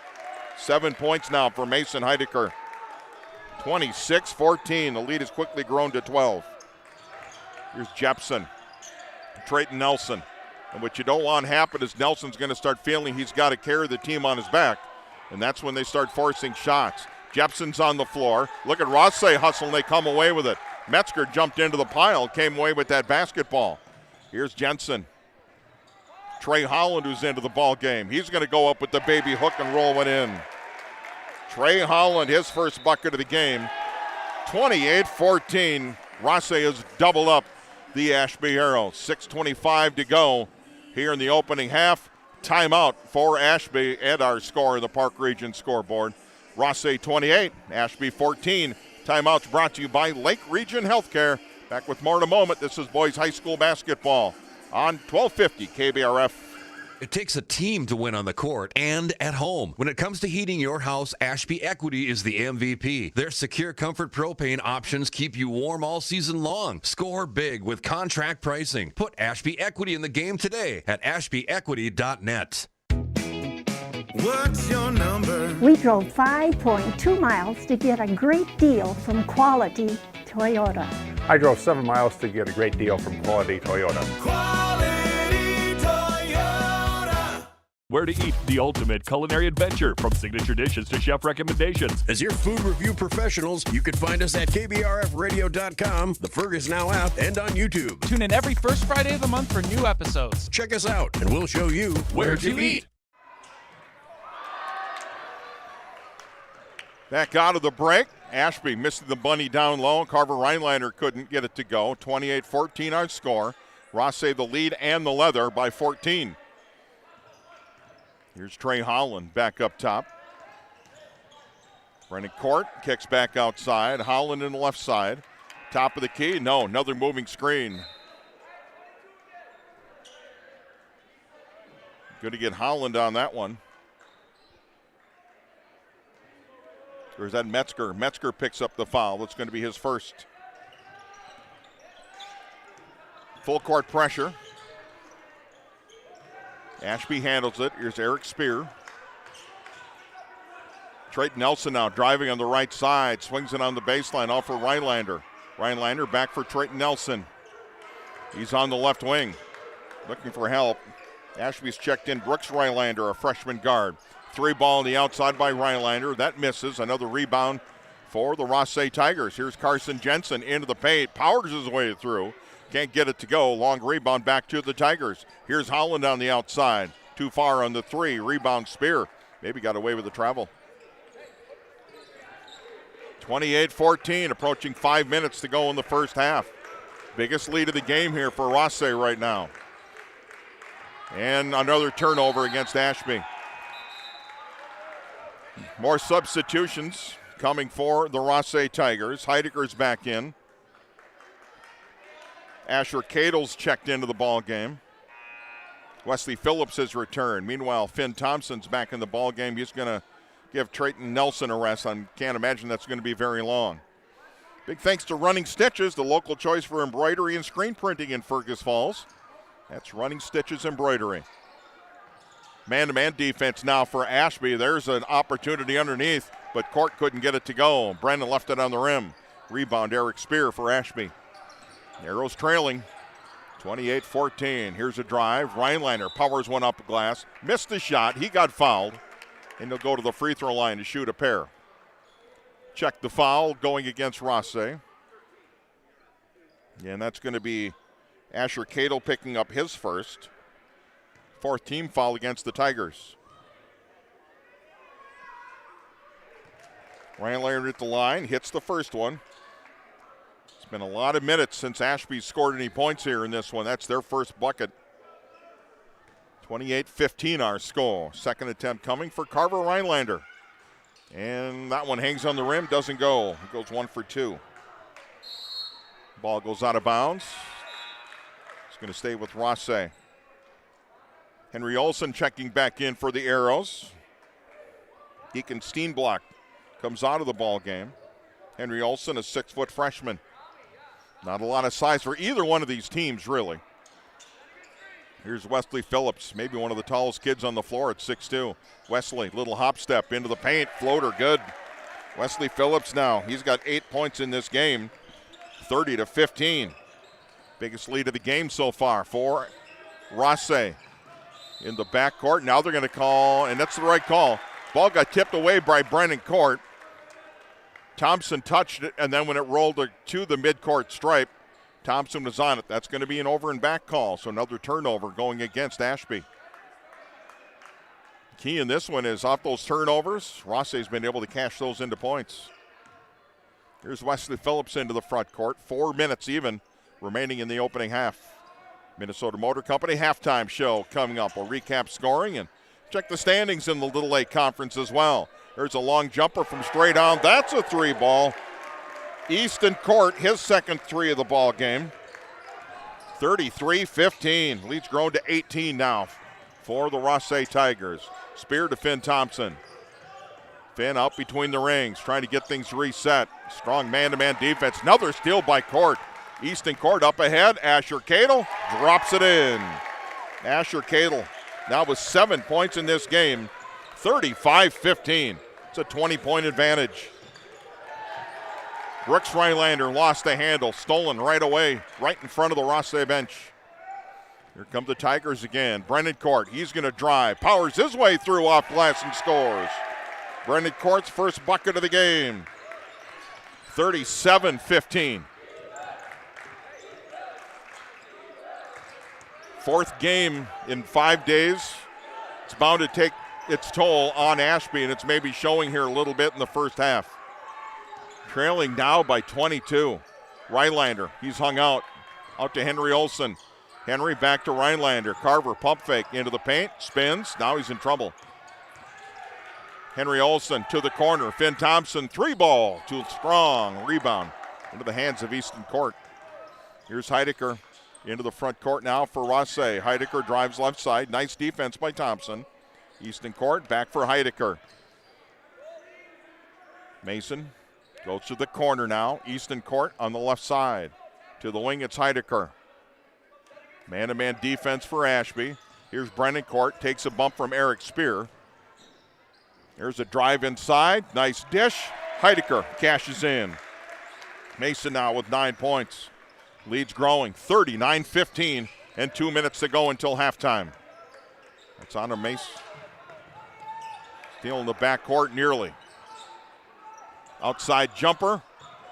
7 points now for Mason Heidecker. 26-14. The lead has quickly grown to 12. Here's Jepson. Trayton Nelson. And what you don't want to happen is Nelson's going to start feeling he's got to carry the team on his back. And that's when they start forcing shots. Jepson's on the floor. Look at Rothsay hustle, and they come away with it. Metzger jumped into the pile, came away with that basketball. Here's Jensen. Trey Holland, who's into the ball game. He's going to go up with the baby hook and roll it in. Trey Holland, his first bucket of the game. 28-14. Rothsay has doubled up the Ashby Arrows. 6:25 to go here in the opening half. Timeout for Ashby and our score in the Park Region scoreboard. Rothsay 28, Ashby 14. Timeouts brought to you by Lake Region Healthcare. Back with more in a moment. This is boys high school basketball on 1250 KBRF. It takes a team to win on the court and at home. When it comes to heating your house, Ashby Equity is the MVP. Their secure comfort propane options keep you warm all season long. Score big with contract pricing. Put Ashby Equity in the game today at ashbyequity.net. What's your number? We drove 5.2 miles to get a great deal from Quality Toyota. I drove 7 miles to get a great deal from Quality Toyota. Quality Toyota. Where to eat, the ultimate culinary adventure, from signature dishes to chef recommendations. As your food review professionals, you can find us at KBRFradio.com, the Fergus Now app, and on YouTube. Tune in every first Friday of the month for new episodes. Check us out, and we'll show you where to eat. Back out of the break. Ashby missing the bunny down low. Carver Rhinelander couldn't get it to go. 28-14 our score. Rothsay the lead and the leather by 14. Here's Trey Holland back up top. Brennan Court kicks back outside. Holland in the left side. Top of the key. No, another moving screen. Good to get Holland on that one. Or is that Metzger? Metzger picks up the foul. It's going to be his first. Full court pressure. Ashby handles it. Here's Eric Spear. Trayton Nelson now driving on the right side. Swings it on the baseline off for Rhinelander. Rhinelander back for Trayton Nelson. He's on the left wing. Looking for help. Ashby's checked in Brooks Rhinelander, a freshman guard. 3 ball on the outside by Rhinelander. That misses. Another rebound for the Rothsay Tigers. Here's Carson Jensen into the paint. Powers his way through. Can't get it to go. Long rebound back to the Tigers. Here's Holland on the outside. Too far on the 3. Rebound Spear. Maybe got away with the travel. 28-14. Approaching 5 minutes to go in the first half. Biggest lead of the game here for Rothsay right now. And another turnover against Ashby. More substitutions coming for the Rothsay Tigers. Heidecker's back in. Asher Cadle's checked into the ball game. Wesley Phillips has returned. Meanwhile, Finn Thompson's back in the ball game. He's going to give Trayton Nelson a rest. I can't imagine that's going to be very long. Big thanks to Running Stitches, the local choice for embroidery and screen printing in Fergus Falls. That's Running Stitches Embroidery. Man-to-man defense now for Ashby. There's an opportunity underneath, but Court couldn't get it to go. Brennan left it on the rim. Rebound, Eric Spear for Ashby. Arrows trailing, 28-14. Here's a drive. Rhinelander powers one up the glass. Missed the shot. He got fouled, and he'll go to the free throw line to shoot a pair. Check the foul going against Rothsay. And that's going to be Asher Cadle picking up his first. 4th team foul against the Tigers. Rhinelander at the line, hits the first one. It's been a lot of minutes since Ashby scored any points here in this one. That's their first bucket. 28-15 our score. Second attempt coming for Carver Rhinelander. And that one hangs on the rim, doesn't go. It goes 1 for 2. Ball goes out of bounds. It's going to stay with Rothsay. Henry Olson checking back in for the Arrows. Deacon Steenblock comes out of the ball game. Henry Olson, a 6-foot freshman. Not a lot of size for either one of these teams, really. Here's Wesley Phillips, maybe one of the tallest kids on the floor at 6'2". Wesley, little hop step into the paint, floater, good. Wesley Phillips now, he's got 8 points in this game, 30-15. Biggest lead of the game so far for Rothsay. In the backcourt, now they're going to call, and that's the right call. Ball got tipped away by Brennan Court. Thompson touched it, and then when it rolled to the midcourt stripe, Thompson was on it. That's going to be an over and back call, so another turnover going against Ashby. Key in this one is off those turnovers, Rothsay's been able to cash those into points. Here's Wesley Phillips into the front court. 4 minutes even remaining in the opening half. Minnesota Motor Company halftime show coming up. We'll recap scoring and check the standings in the Little A Conference as well. There's a long jumper from straight on. That's a 3-ball. Easton Court, his second 3 of the ball game. 33-15. Lead's grown to 18 now for the Rothsay Tigers. Spear to Finn Thompson. Finn out between the rings, trying to get things reset. Strong man-to-man defense. Another steal by Court. Easton Court up ahead. Asher Cadle drops it in. Asher Cadle now with 7 points in this game. 35-15. It's a 20-point advantage. Brooks Rylander lost the handle, stolen right away, right in front of the Rothsay bench. Here come the Tigers again. Brennan Court, he's going to drive, powers his way through off glass and scores. Brennan Court's first bucket of the game. 37-15. Fourth game in 5 days. It's bound to take its toll on Ashby, and it's maybe showing here a little bit in the first half. Trailing now by 22. Rylander, he's hung out to Henry Olson. Henry back to Rylander. Carver pump fake into the paint, spins, now he's in trouble. Henry Olson to the corner. Finn Thompson, 3-ball, too strong. Rebound into the hands of Easton Court. Here's Heidecker into the front court now for Rothsay. Heidecker drives left side. Nice defense by Thompson. Easton Court back for Heidecker. Mason goes to the corner now. Easton Court on the left side. To the wing, it's Heidecker. Man-to-man defense for Ashby. Here's Brennan Court. Takes a bump from Eric Spear. There's a drive inside. Nice dish. Heidecker cashes in. Mason now with 9 points. Lead's growing. 39-15 and 2 minutes to go until halftime. That's on a Mason. Steal in the backcourt nearly. Outside jumper.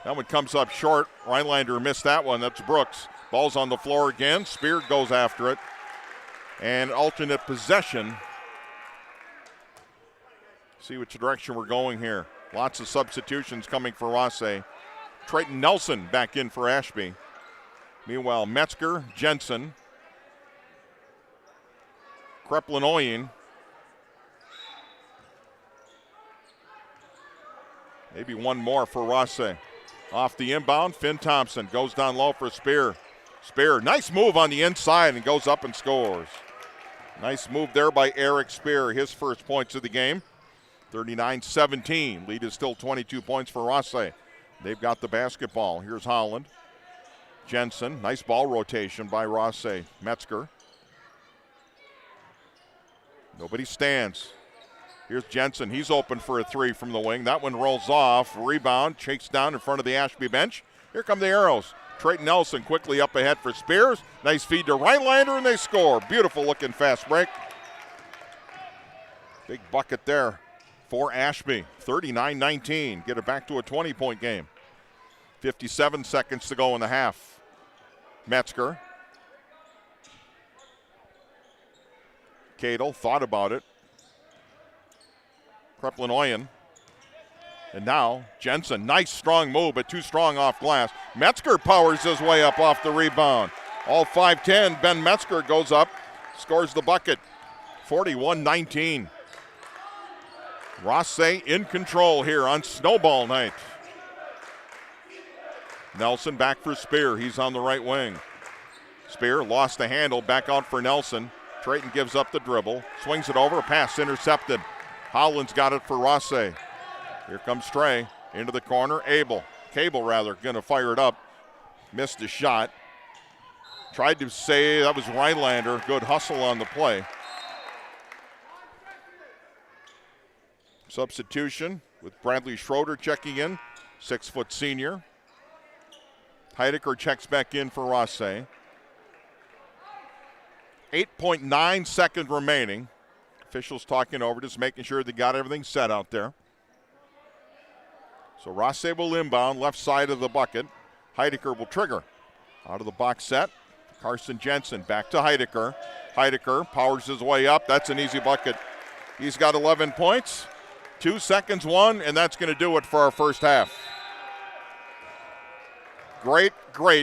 That one comes up short. Rylander missed that one. That's Brooks. Ball's on the floor again. Spear goes after it. And alternate possession. See which direction we're going here. Lots of substitutions coming for Rothsay. Trayton Nelson back in for Ashby. Meanwhile, Metzger, Jensen, Kreplanoyan. Maybe one more for Rothsay. Off the inbound, Finn Thompson goes down low for Spear. Spear, nice move on the inside and goes up and scores. Nice move there by Eric Spear, his first points of the game. 39-17. Lead is still 22 points for Rothsay. They've got the basketball. Here's Holland. Jensen, nice ball rotation by Rothsay. Metzger. Nobody stands. Here's Jensen. He's open for a 3 from the wing. That one rolls off. Rebound. Shakes down in front of the Ashby bench. Here come the arrows. Trayton Nelson quickly up ahead for Spears. Nice feed to Rylander, and they score. Beautiful looking fast break. Big bucket there for Ashby. 39-19. Get it back to a 20-point game. 57 seconds to go in the half. Metzger. Cadle thought about it. Kreplanoyan. And now Jensen, nice strong move, but too strong off glass. Metzger powers his way up off the rebound. All 5'10", Ben Metzger goes up, scores the bucket. 41-19. Rothsay in control here on Snowball night. Nelson back for Spear, he's on the right wing. Spear lost the handle, back out for Nelson. Trayton gives up the dribble, swings it over, pass intercepted. Holland's got it for Rothsay. Here comes Trey into the corner. Cable going to fire it up. Missed the shot. Tried to say that was Rylander. Good hustle on the play. Substitution with Bradley Schroeder checking in, 6-foot senior. Heidecker checks back in for Rothsay. 8.9 seconds remaining. Officials talking over, just making sure they got everything set out there. So Rothsay will inbound, left side of the bucket. Heidecker will trigger. Out of the box set, Carson Jensen back to Heidecker. Heidecker powers his way up. That's an easy bucket. He's got 11 points. 2 seconds, and that's going to do it for our first half. Great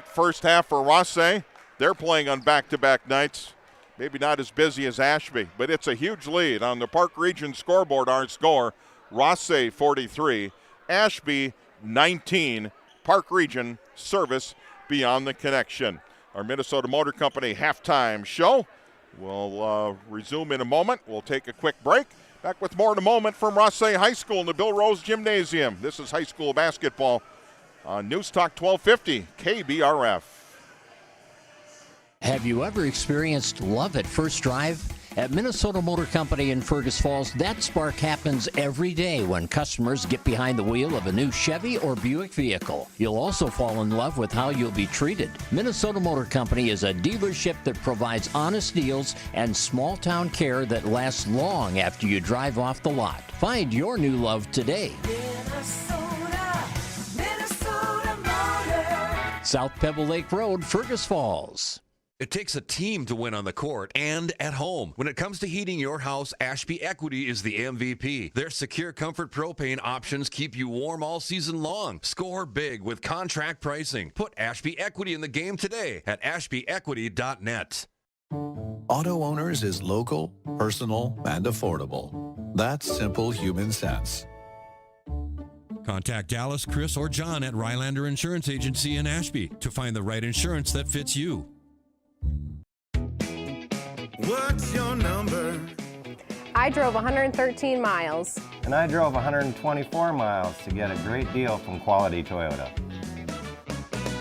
first half for Rothsay. They're playing on back-to-back nights. Maybe not as busy as Ashby, but it's a huge lead on the Park Region scoreboard. Our score, Rothsay 43, Ashby 19. Park Region service beyond the connection. Our Minnesota Motor Company halftime show will resume in a moment. We'll take a quick break. Back with more in a moment from Rothsay High School in the Bill Rose Gymnasium. This is high school basketball on News Talk 1250 KBRF. Have you ever experienced love at first drive? At Minnesota Motor Company in Fergus Falls, that spark happens every day when customers get behind the wheel of a new Chevy or Buick vehicle. You'll also fall in love with how you'll be treated. Minnesota Motor Company is a dealership that provides honest deals and small-town care that lasts long after you drive off the lot. Find your new love today. Minnesota Motor. South Pebble Lake Road, Fergus Falls. It takes a team to win on the court and at home. When it comes to heating your house, Ashby Equity is the MVP. Their secure comfort propane options keep you warm all season long. Score big with contract pricing. Put Ashby Equity in the game today at ashbyequity.net. Auto Owners is local, personal, and affordable. That's simple human sense. Contact Dallas, Chris, or John at Rylander Insurance Agency in Ashby to find the right insurance that fits you. What's your number? I drove 113 miles. And I drove 124 miles to get a great deal from Quality Toyota.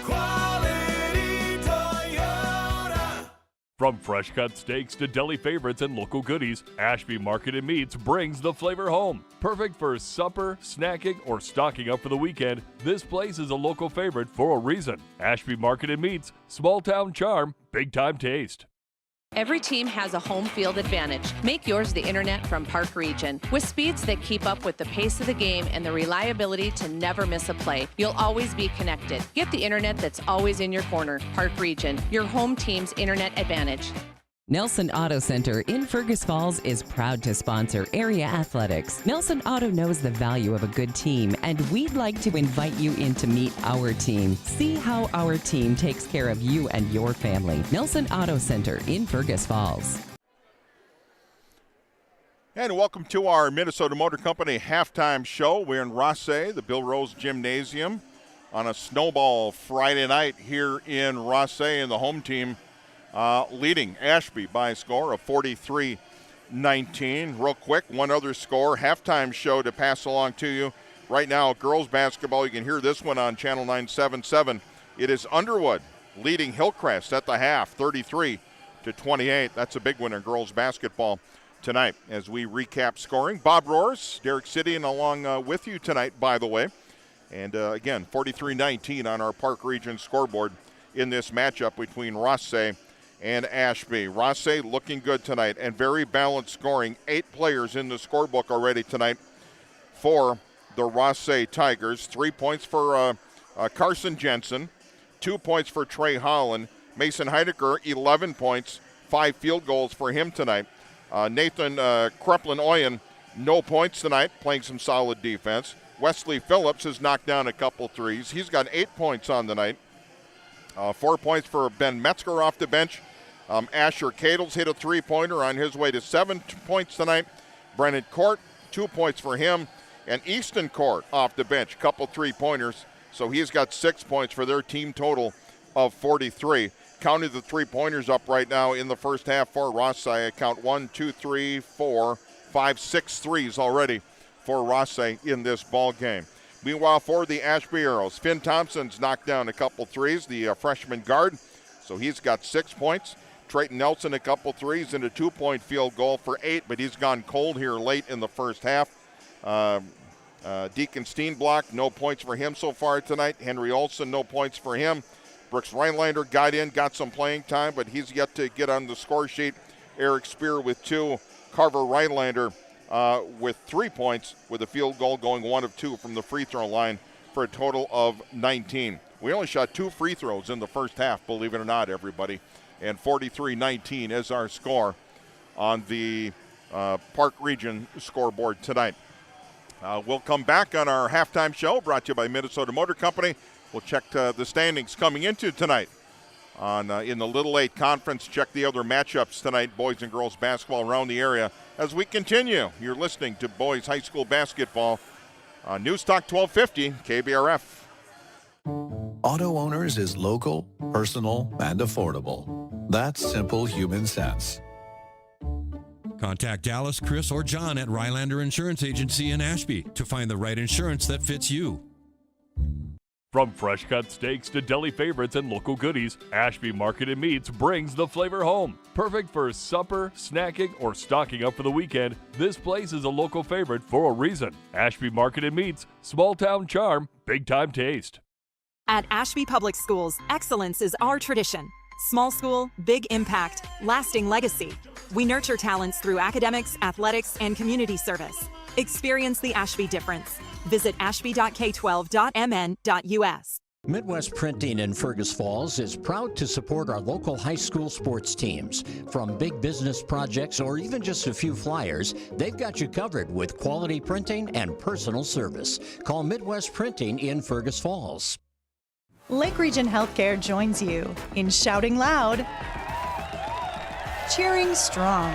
Quality Toyota. From fresh cut steaks to deli favorites and local goodies, Ashby Market and Meats brings the flavor home. Perfect for supper, snacking, or stocking up for the weekend, this place is a local favorite for a reason. Ashby Market and Meats, small town charm, big time taste. Every team has a home field advantage. Make yours the internet from Park Region. With speeds that keep up with the pace of the game and the reliability to never miss a play, you'll always be connected. Get the internet that's always in your corner. Park Region, your home team's internet advantage. Nelson Auto Center in Fergus Falls is proud to sponsor area athletics. Nelson Auto knows the value of a good team, and we'd like to invite you in to meet our team. See how our team takes care of you and your family. Nelson Auto Center in Fergus Falls. And welcome to our Minnesota Motor Company halftime show. We're in Rothsay, the Bill Rose Gymnasium, on a snowball Friday night here in Rothsay, and the home team leading Ashby by a score of 43-19. Real quick, one other score, halftime show to pass along to you. Right now, girls basketball, you can hear this one on Channel 977. It is Underwood leading Hillcrest at the half, 33-28. That's a big win in girls basketball tonight as we recap scoring. Bob Roars, Derek City, and along with you tonight, by the way. And again, 43-19 on our Park Region scoreboard in this matchup between Rothsay and Ashby. Rothsay looking good tonight and very balanced scoring. 8 players in the scorebook already tonight for the Rothsay Tigers. 3 points for Carson Jensen, 2 points for Trey Holland. Mason Heidecker, 11 points, 5 field goals for him tonight. Nathan Kreplin-Oyen, no points tonight, playing some solid defense. Wesley Phillips has knocked down a couple threes. He's got 8 points on the night. 4 points for Ben Metzger off the bench. Asher Cadles hit a three-pointer on his way to 7 points tonight. Brennan Court, 2 points for him. And Easton Court off the bench, couple three-pointers. So he's got 6 points for their team total of 43. Counting the three-pointers up right now in the first half for Rothsay. I count 1, 2, 3, 4, 5, 6 threes already for Rothsay in this ball game. Meanwhile, for the Ashby Arrows, Finn Thompson's knocked down a couple threes, the freshman guard, so he's got 6 points. Trayton Nelson a couple threes and a 2-point field goal for 8, but he's gone cold here late in the first half. Deacon Steenblock, no points for him so far tonight. Henry Olson, no points for him. Brooks Rhinelander got some playing time, but he's yet to get on the score sheet. Eric Spear with 2. Carver Rhinelander with 3 points, with a field goal going 1 of 2 from the free throw line for a total of 19. We only shot 2 free throws in the first half, believe it or not, everybody. And 43-19 is our score on the Park Region scoreboard tonight. We'll come back on our halftime show brought to you by Minnesota Motor Company. We'll check the standings coming into tonight in the Little 8 Conference. Check the other matchups tonight, boys and girls basketball around the area. As we continue, you're listening to Boys High School Basketball on News Talk 1250 KBRF. Auto Owners is local, personal, and affordable. That's simple human sense. Contact Dallas, Chris, or John at Rylander Insurance Agency in Ashby to find the right insurance that fits you. From fresh cut steaks to deli favorites and local goodies, Ashby Market and Meats brings the flavor home. Perfect for supper, snacking, or stocking up for the weekend, this place is a local favorite for a reason. Ashby Market and Meats, small town charm, big time taste. At Ashby Public Schools, excellence is our tradition. Small school, big impact, lasting legacy. We nurture talents through academics, athletics, and community service. Experience the Ashby difference. Visit ashby.k12.mn.us. Midwest Printing in Fergus Falls is proud to support our local high school sports teams. From big business projects or even just a few flyers, they've got you covered with quality printing and personal service. Call Midwest Printing in Fergus Falls. Lake Region Healthcare joins you in shouting loud, cheering strong,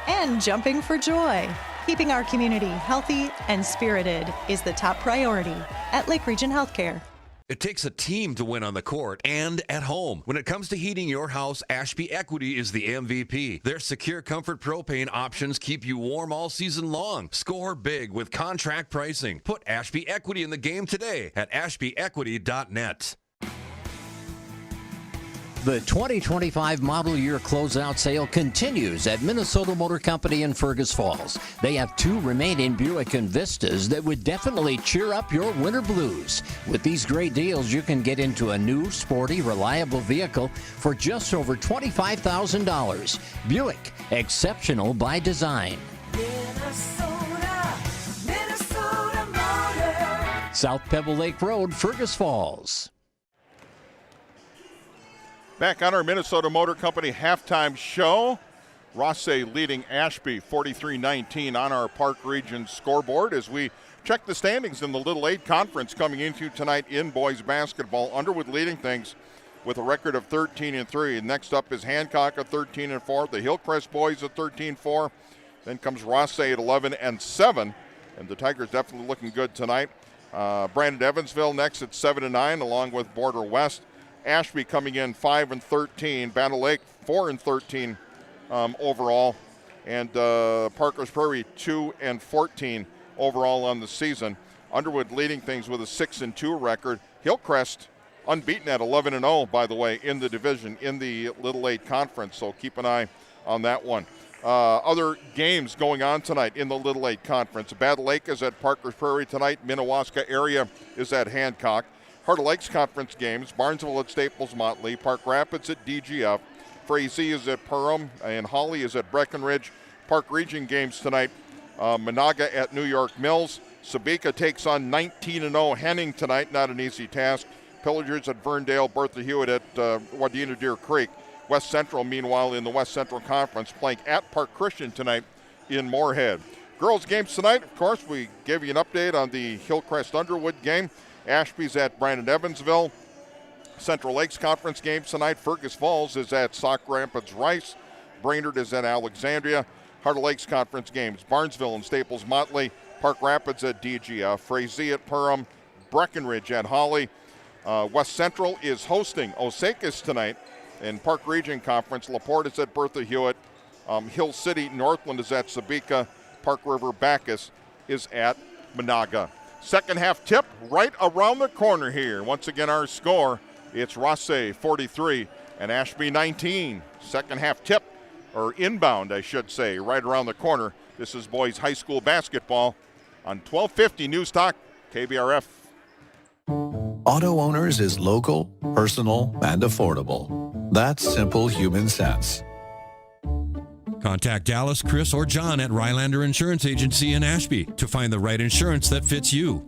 and jumping for joy. Keeping our community healthy and spirited is the top priority at Lake Region Healthcare. It takes a team to win on the court and at home. When it comes to heating your house, Ashby Equity is the MVP. Their secure comfort propane options keep you warm all season long. Score big with contract pricing. Put Ashby Equity in the game today at ashbyequity.net. The 2025 model year closeout sale continues at Minnesota Motor Company in Fergus Falls. They have 2 remaining Buick Envistas that would definitely cheer up your winter blues. With these great deals, you can get into a new, sporty, reliable vehicle for just over $25,000. Buick, exceptional by design. Minnesota Motor. South Pebble Lake Road, Fergus Falls. Back on our Minnesota Motor Company halftime show. Rothsay leading Ashby 43-19 on our Park Region scoreboard as we check the standings in the Little 8 Conference coming into tonight in boys basketball. Underwood leading things with a record of 13-3. Next up is Hancock at 13-4. The Hillcrest boys at 13-4. Then comes Rothsay at 11-7. And the Tigers definitely looking good tonight. Brandon Evansville next at 7-9 along with Border West. Ashby coming in 5-13, Battle Lake 4-13 overall, and Parker's Prairie 2-14 overall on the season. Underwood leading things with a 6-2 record. Hillcrest unbeaten at 11-0, by the way, in the division in the Little 8 Conference, so keep an eye on that one. Other games going on tonight in the Little 8 Conference. Battle Lake is at Parker's Prairie tonight. Minnewaska area is at Hancock. Heart of Lakes Conference games, Barnesville at Staples Motley, Park Rapids at DGF, Frazee is at Perham, and Holly is at Breckenridge. Park Region games tonight, Monaga at New York Mills. Sabika takes on 19-0 Henning tonight, not an easy task. Pillagers at Verndale, Bertha Hewitt at Wadena Deer Creek. West Central, meanwhile, in the West Central Conference, playing at Park Christian tonight in Moorhead. Girls games tonight, of course, we gave you an update on the Hillcrest Underwood game. Ashby's at Brandon Evansville. Central Lakes Conference games tonight. Fergus Falls is at Sauk Rapids Rice. Brainerd is at Alexandria. Heart of Lakes Conference games. Barnesville and Staples Motley. Park Rapids at DGF. Frazee at Perham. Breckenridge at Holly. West Central is hosting Osakis tonight in Park Region Conference. LaPorte is at Bertha Hewitt. Hill City Northland is at Sabika. Park River Bacchus is at Monaga. Second half tip right around the corner here. Once again, our score, it's Rothsay 43 and Ashby 19. Second half tip, or inbound, I should say, right around the corner. This is boys high school basketball on 1250 News Talk, KBRF. Auto Owners is local, personal, and affordable. That's simple human sense. Contact Dallas, Chris, or John at Rylander Insurance Agency in Ashby to find the right insurance that fits you.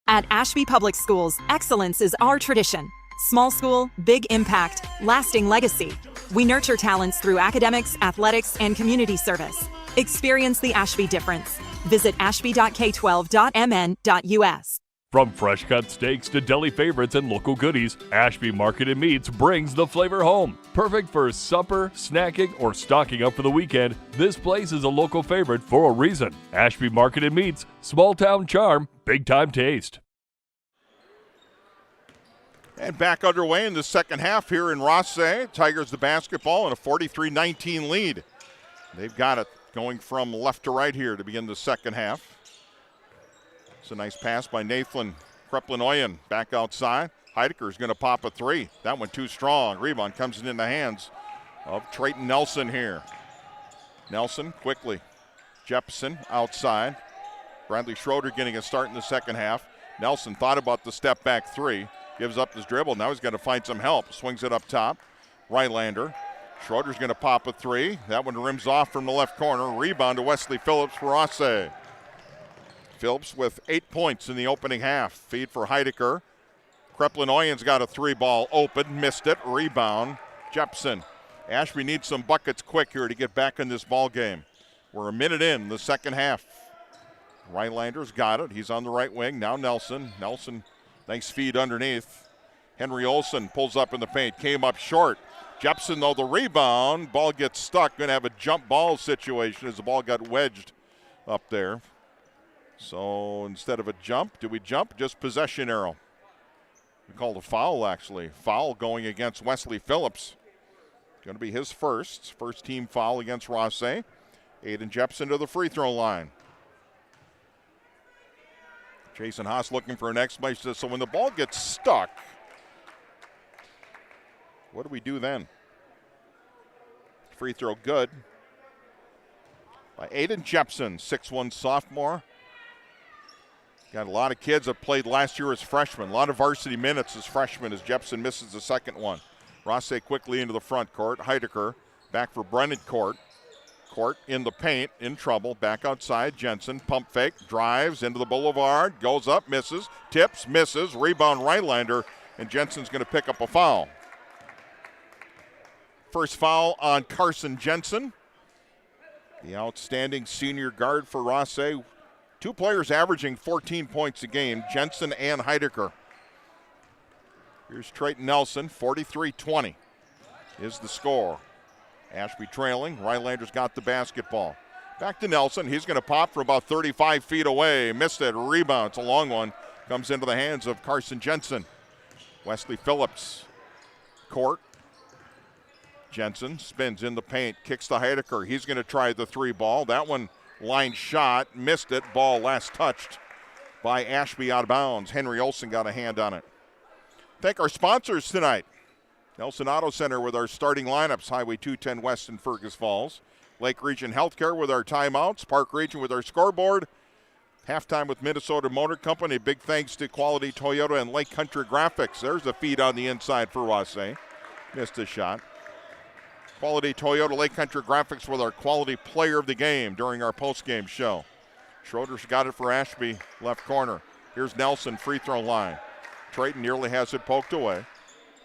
At Ashby Public Schools, excellence is our tradition. Small school, big impact, lasting legacy. We nurture talents through academics, athletics, and community service. Experience the Ashby difference. Visit ashby.k12.mn.us. From fresh-cut steaks to deli favorites and local goodies, Ashby Market and Meats brings the flavor home. Perfect for supper, snacking, or stocking up for the weekend, this place is a local favorite for a reason. Ashby Market and Meats, small-town charm, big-time taste. And back underway in the second half here in Rothsay. Tigers the basketball in a 43-19 lead. They've got it going from left to right here to begin the second half. It's a nice pass by Nathan Kreplinoyan back outside. Heideker's going to pop a three. That one too strong. Rebound comes in the hands of Trayton Nelson here. Nelson quickly. Jepson outside. Bradley Schroeder getting a start in the second half. Nelson thought about the step back three. Gives up his dribble. Now he's got to find some help. Swings it up top. Rylander. Schroeder's going to pop a three. That one rims off from the left corner. Rebound to Wesley Phillips for Rothsay. Phillips with 8 points in the opening half. Feed for Heideker. Kreplinoyan's got a three ball open. Missed it. Rebound. Jepson. Ashby needs some buckets quick here to get back in this ball game. We're a minute in the second half. Rylander's got it. He's on the right wing. Now Nelson. Nelson, nice feed underneath. Henry Olsen pulls up in the paint. Came up short. Jepson, though, the rebound. Ball gets stuck. Going to have a jump ball situation as the ball got wedged up there. So instead of a jump, do we jump? Just possession arrow. We called a foul, actually. Foul going against Wesley Phillips. Going to be his first team foul against Rothsay. Aiden Jepson to the free throw line. Jason Haas looking for an explanation. So when the ball gets stuck, what do we do then? Free throw good by Aiden Jepson, 6'1" sophomore. Got a lot of kids that played last year as freshmen. A lot of varsity minutes as freshmen as Jepson misses the second one. Rothsay quickly into the front court. Heideker back for Brennan Court. Court in the paint, in trouble. Back outside, Jensen. Pump fake, drives into the boulevard. Goes up, misses. Tips, misses. Rebound Rylander. And Jensen's going to pick up a foul. First foul on Carson Jensen. The outstanding senior guard for Rothsay. Two players averaging 14 points a game, Jensen and Heideker. Here's Trayton Nelson, 43-20 is the score. Ashby trailing. Rylander's got the basketball. Back to Nelson. He's going to pop from about 35 feet away. Missed it. Rebound. It's a long one. Comes into the hands of Carson Jensen. Wesley Phillips. Court. Jensen spins in the paint. Kicks to Heideker. He's going to try the three ball. That one line shot. Missed it. Ball last touched by Ashby out of bounds. Henry Olsen got a hand on it. Thank our sponsors tonight. Nelson Auto Center with our starting lineups. Highway 210 West in Fergus Falls. Lake Region Healthcare with our timeouts. Park Region with our scoreboard. Halftime with Minnesota Motor Company. Big thanks to Quality Toyota and Lake Country Graphics. There's a feed on the inside for Rothsay. Missed a shot. Quality Toyota, Lake Country Graphics with our quality player of the game during our postgame show. Schroeder's got it for Ashby, left corner. Here's Nelson, free throw line. Trayton nearly has it poked away.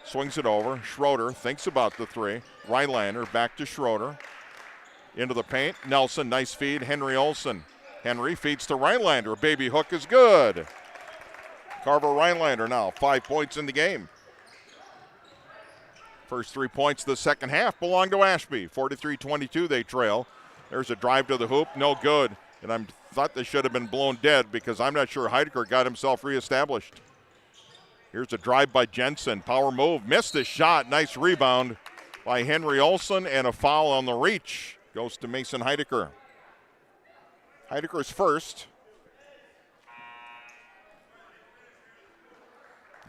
Swings it over. Schroeder thinks about the three. Rylander back to Schroeder. Into the paint. Nelson, nice feed. Henry Olsen. Henry feeds to Rylander. Baby hook is good. Carver Rylander now, 5 points in the game. First 3 points of the second half belong to Ashby. 43-22 they trail. There's a drive to the hoop, no good. And I thought they should have been blown dead because I'm not sure Heideker got himself reestablished. Here's a drive by Jensen. Power move. Missed the shot. Nice rebound by Henry Olsen and a foul on the reach. Goes to Mason Heideker. Heideker's first.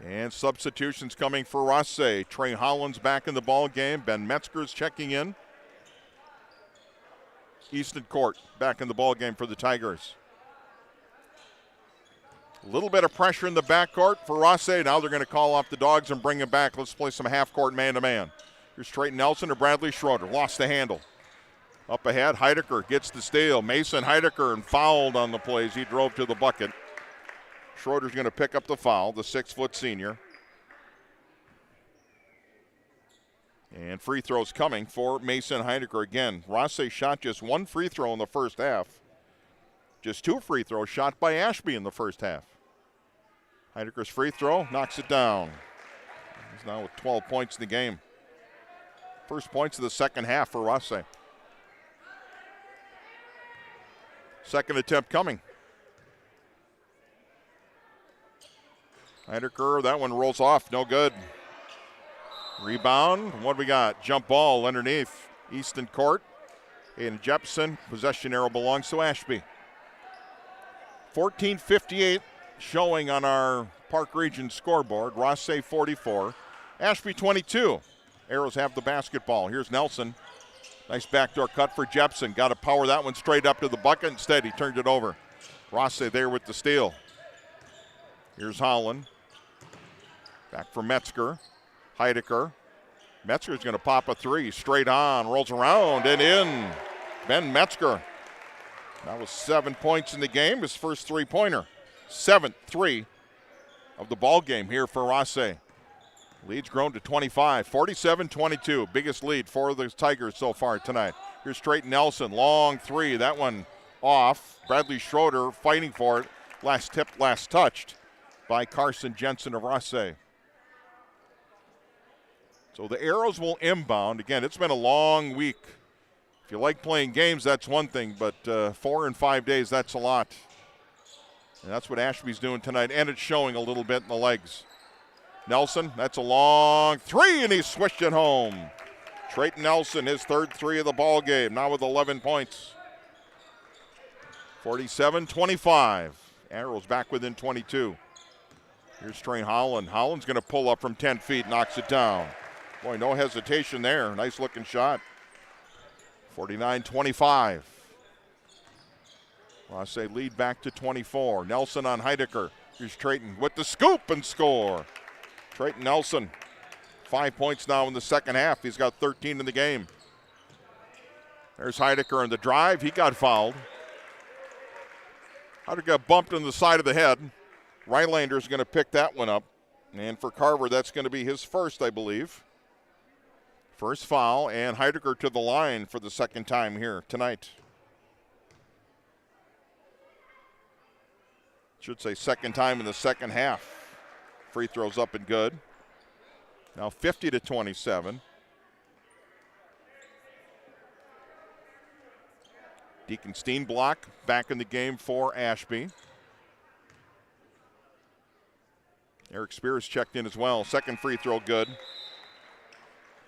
And substitutions coming for Rothsay. Trey Holland's back in the ball game. Ben Metzger's checking in. Easton Court back in the ball game for the Tigers. A little bit of pressure in the backcourt for Rothsay. Now they're going to call off the Dogs and bring him back. Let's play some half-court man-to-man. Here's Trayton Nelson to Bradley Schroeder. Lost the handle. Up ahead, Heideker gets the steal. Mason Heideker and fouled on the plays. He drove to the bucket. Schroeder's going to pick up the foul, the 6-foot senior. And free throws coming for Mason Heideker again. Rothsay shot just one free throw in the first half. Just 2 free throws shot by Ashby in the first half. Heideker's free throw knocks it down. He's now with 12 points in the game. First points of the second half for Rothsay. Second attempt coming. Heideker, that one rolls off, no good. Rebound, what do we got? Jump ball underneath Easton Court. And Jepson, possession arrow belongs to Ashby. 14:58 showing on our Park Region scoreboard. Rothsay 44, Ashby 22. Arrows have the basketball. Here's Nelson. Nice backdoor cut for Jepson. Got to power that one straight up to the bucket. Instead, he turned it over. Rothsay there with the steal. Here's Holland. Back for Metzger. Heideker. Metzger's going to pop a 3. Straight on. Rolls around and in. Ben Metzger. That was 7 points in the game. His first 3-pointer. 7th 3 of the ball game here for Rothsay. Lead's grown to 25. 47-22. Biggest lead for the Tigers so far tonight. Here's Trayton Nelson. Long 3. That one off. Bradley Schroeder fighting for it. Last tipped, last touched by Carson Jensen of Rothsay. So the arrows will inbound. Again, it's been a long week. If you like playing games, that's one thing, but 4 in 5 days, that's a lot. And that's what Ashby's doing tonight, and it's showing a little bit in the legs. Nelson, that's a long 3, and he swished it home. Trayton Nelson, his third 3 of the ball game, now with 11 points. 47-25. Arrows back within 22. Here's Trey Holland. Holland's going to pull up from 10 feet, knocks it down. Boy, no hesitation there. Nice looking shot. 49-25. Rothsay lead back to 24. Nelson on Heideker. Here's Trayton with the scoop and score. Trayton Nelson, 5 points now in the second half. He's got 13 in the game. There's Heideker on the drive. He got fouled. Heideker got bumped on the side of the head. Rylander's going to pick that one up. And for Carver, that's going to be his first, I believe. First foul, and Heideker to the line for the second time here tonight. Should say second time in the second half. Free throws up and good. Now 50-27. Deacon Steenblock back in the game for Ashby. Eric Spears checked in as well. Second free throw good.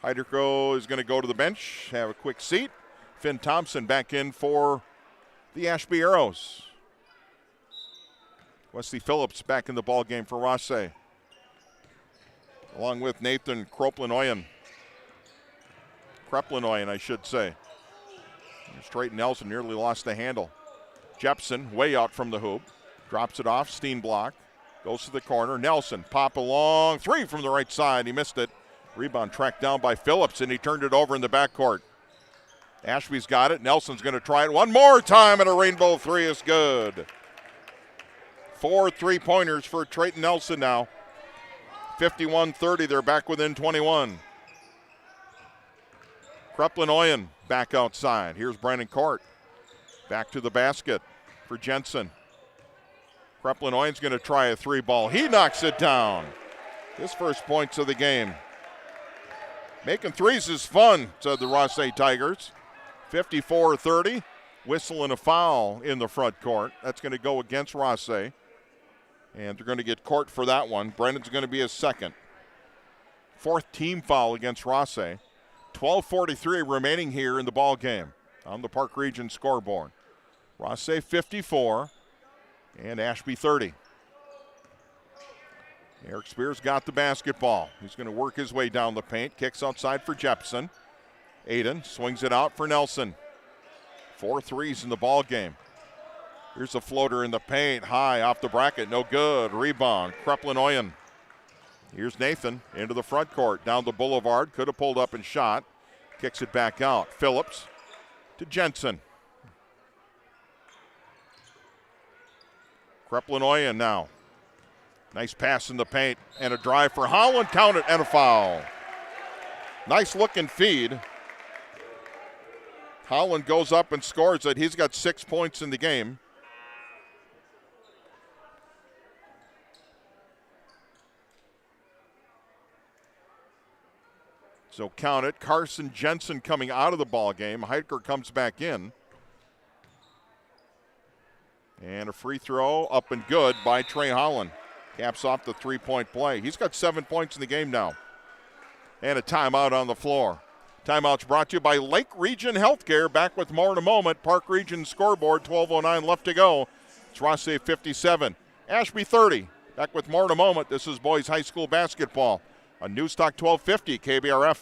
Heideker is going to go to the bench, have a quick seat. Finn Thompson back in for the Ashby Arrows. Wesley Phillips back in the ball game for Rothsay, along with Nathan Kreplanoyan, I should say. Trayton Nelson nearly lost the handle. Jepson way out from the hoop. Drops it off. Steenblock goes to the corner. Nelson pop a long 3 from the right side. He missed it. Rebound tracked down by Phillips, and he turned it over in the backcourt. Ashby's got it. Nelson's going to try it one more time, and a rainbow 3 is good. 4 3-pointers for Trayton Nelson now. 51-30. They're back within 21. Kreplanoyan back outside. Here's Brandon Court. Back to the basket for Jensen. Kreplanoyan's going to try a 3-ball. He knocks it down. His first points of the game. Making threes is fun, said the Rothsay Tigers. 54-30. Whistle and a foul in the front court. That's going to go against Rothsay. And they're going to get Court for that one. Brendan's going to be his second. 4th team foul against Rothsay. 12:43 remaining here in the ball game on the Park Region scoreboard. Rothsay 54 and Ashby 30. Eric Spears got the basketball. He's going to work his way down the paint. Kicks outside for Jepson. Aiden swings it out for Nelson. 4 threes in the ball game. Here's a floater in the paint. High off the bracket. No good. Rebound. Kreplin-Oyen. Here's Nathan into the front court. Down the boulevard. Could have pulled up and shot. Kicks it back out. Phillips to Jensen. Kreplin-Oyen now. Nice pass in the paint and a drive for Holland. Count it and a foul. Nice looking feed. Holland goes up and scores it. He's got 6 points in the game. So count it. Carson Jensen coming out of the ball game. Heidker comes back in. And a free throw up and good by Trey Holland. Caps off the three-point play. He's got 7 points in the game now. And a timeout on the floor. Timeout's brought to you by Lake Region Healthcare. Back with more in a moment. Park Region scoreboard, 12:09 left to go. It's Rothsay 57, Ashby 30. Back with more in a moment. This is boys high school basketball on Newstalk 1250 KBRF.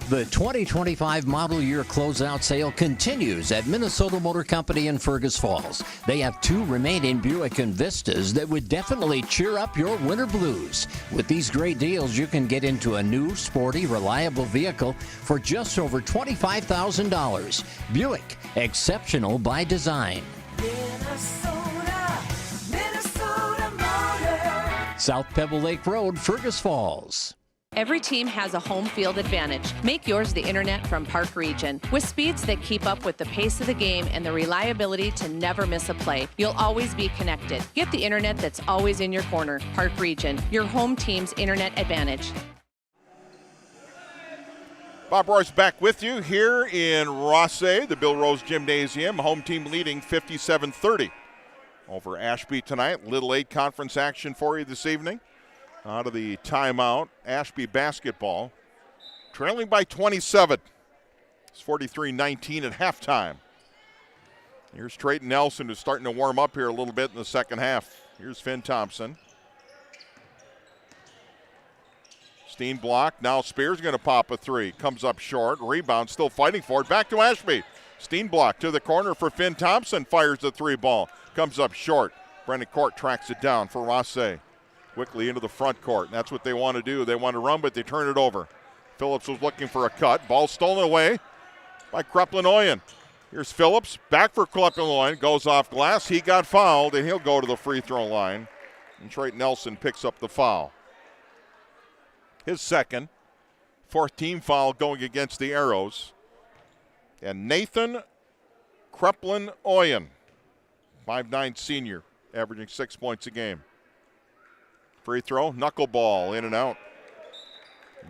The 2025 model year closeout sale continues at Minnesota Motor Company in Fergus Falls. They have 2 remaining Buick Envistas that would definitely cheer up your winter blues. With these great deals, you can get into a new, sporty, reliable vehicle for just over $25,000. Buick, exceptional by design. Minnesota Motor. South Pebble Lake Road, Fergus Falls. Every team has a home field advantage. Make yours the internet from Park Region. With speeds that keep up with the pace of the game and the reliability to never miss a play, you'll always be connected. Get the internet that's always in your corner. Park Region, your home team's internet advantage. Bob Royce back with you here in Rothsay, the Bill Rose Gymnasium. Home team leading 57-30 over Ashby tonight. Little 8 conference action for you this evening. Out of the timeout, Ashby basketball, trailing by 27. It's 43-19 at halftime. Here's Trayton Nelson, who's starting to warm up here a little bit in the second half. Here's Finn Thompson. Steen block. Now Spears going to pop a 3. Comes up short. Rebound, still fighting for it. Back to Ashby. Steen block to the corner for Finn Thompson. Fires the 3 ball. Comes up short. Brendan Court tracks it down for Rothsay. Quickly into the front court. And that's what they want to do. They want to run, but they turn it over. Phillips was looking for a cut. Ball stolen away by Kreplin-Oyen. Here's Phillips. Back for Kreplin-Oyen. Goes off glass. He got fouled, and he'll go to the free throw line. And Trayton Nelson picks up the foul. His second. 4th team foul going against the Arrows. And Nathan Kreplin-Oyen, 5'9" senior, averaging 6 points a game. Free throw, knuckleball, in and out.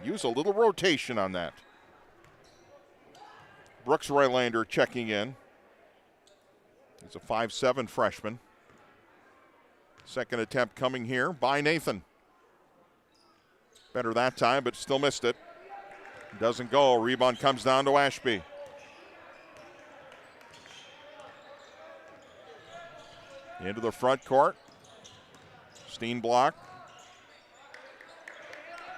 Use a little rotation on that. Brooks Rylander checking in. He's a 5'7" freshman. Second attempt coming here by Nathan. Better that time, but still missed it. Doesn't go. Rebound comes down to Ashby. Into the front court. Steen block.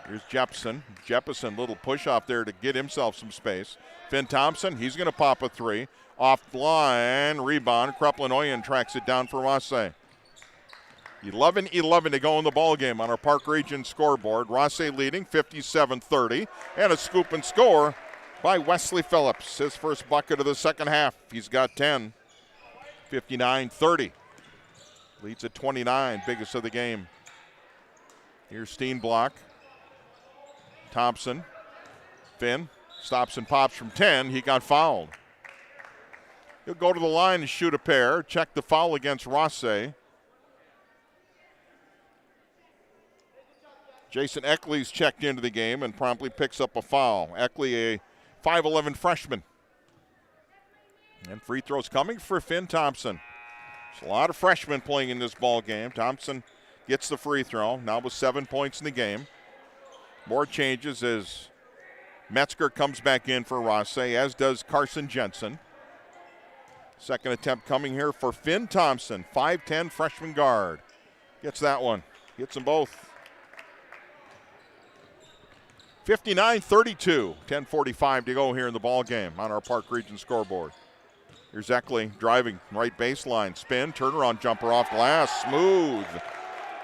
Here's Jeppesen, little push off there to get himself some space. Finn Thompson, he's going to pop a 3. Off the line, rebound. Kreplin-Oyen tracks it down for Rothsay. 11-11 to go in the ball game on our Park Region scoreboard. Rothsay leading 57-30, and a scoop and score by Wesley Phillips. His first bucket of the second half. He's got 10. 59-30. Leads at 29, biggest of the game. Here's Steen block. Thompson. Finn stops and pops from 10. He got fouled. He'll go to the line and shoot a pair. Check the foul against Rothsay. Jason Eckley's checked into the game and promptly picks up a foul. Eckley, a 5'11" freshman. And free throws coming for Finn Thompson. There's a lot of freshmen playing in this ball game. Thompson gets the free throw, now with 7 points in the game. More changes as Metzger comes back in for Rothsay, as does Carson Jensen. Second attempt coming here for Finn Thompson, 5'10", freshman guard. Gets that one. Gets them both. 59-32. 10:45 to go here in the ball game on our Park Region scoreboard. Here's Eckley driving right baseline. Spin, turnaround jumper off glass. Smooth.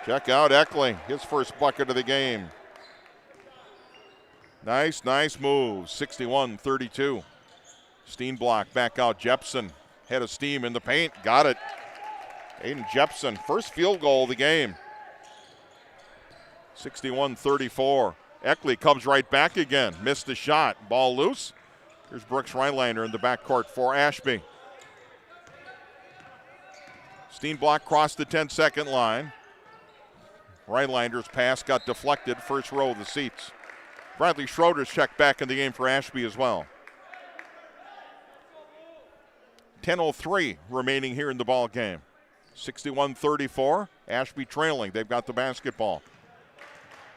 Check out Eckley. His first bucket of the game. Nice move. 61-32. Steenblock back out. Jepson. Head of steam in the paint. Got it. Aiden Jepson. First field goal of the game. 61-34. Eckley comes right back again. Missed the shot. Ball loose. Here's Brooks Rylander in the backcourt for Ashby. Steenblock crossed the 10-second line. Rylander's pass got deflected. First row of the seats. Bradley Schroeder's checked back in the game for Ashby as well. 10:03 remaining here in the ball game. 61-34. Ashby trailing. They've got the basketball.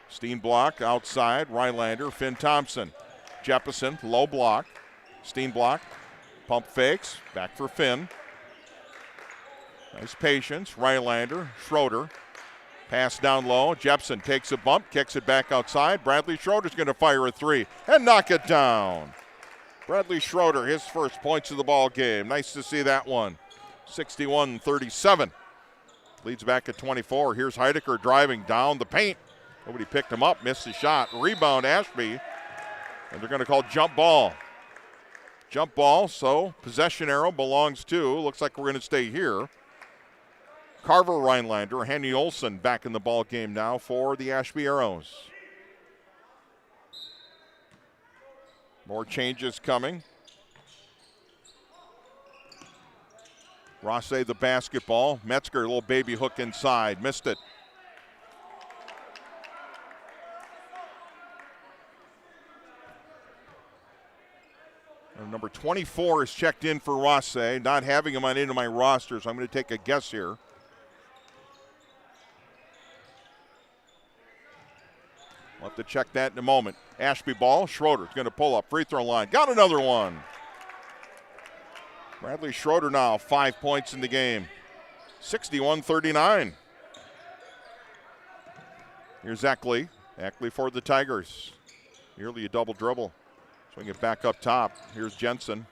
Steenblock outside. Rylander. Finn Thompson. Jeppesen. Low block. Steenblock. Pump fakes. Back for Finn. Nice patience. Rylander. Schroeder. Pass down low. Jepson takes a bump. Kicks it back outside. Bradley Schroeder's going to fire a three and knock it down. Bradley Schroeder, his first points of the ball game. Nice to see that one. 61-37. Leads back at 24. Here's Heidecker driving down the paint. Nobody picked him up. Missed the shot. Rebound Ashby. And they're going to call jump ball. Jump ball, so possession arrow belongs to, looks like we're going to stay here. Carver Rhinelander, Henny Olsen back in the ball game now for the Ashby Arrows. More changes coming. Rothsay the basketball. Metzger, little baby hook inside. Missed it. And number 24 is checked in for Rothsay. Not having him on into my roster, so I'm going to take a guess here. We'll have to check that in a moment. Ashby ball. Schroeder's going to pull up. Free throw line. Got another one. Bradley Schroeder now 5 points in the game. 61-39. Here's Eckley. Eckley for the Tigers. Nearly a double dribble. Swing it back up top. Here's Jensen.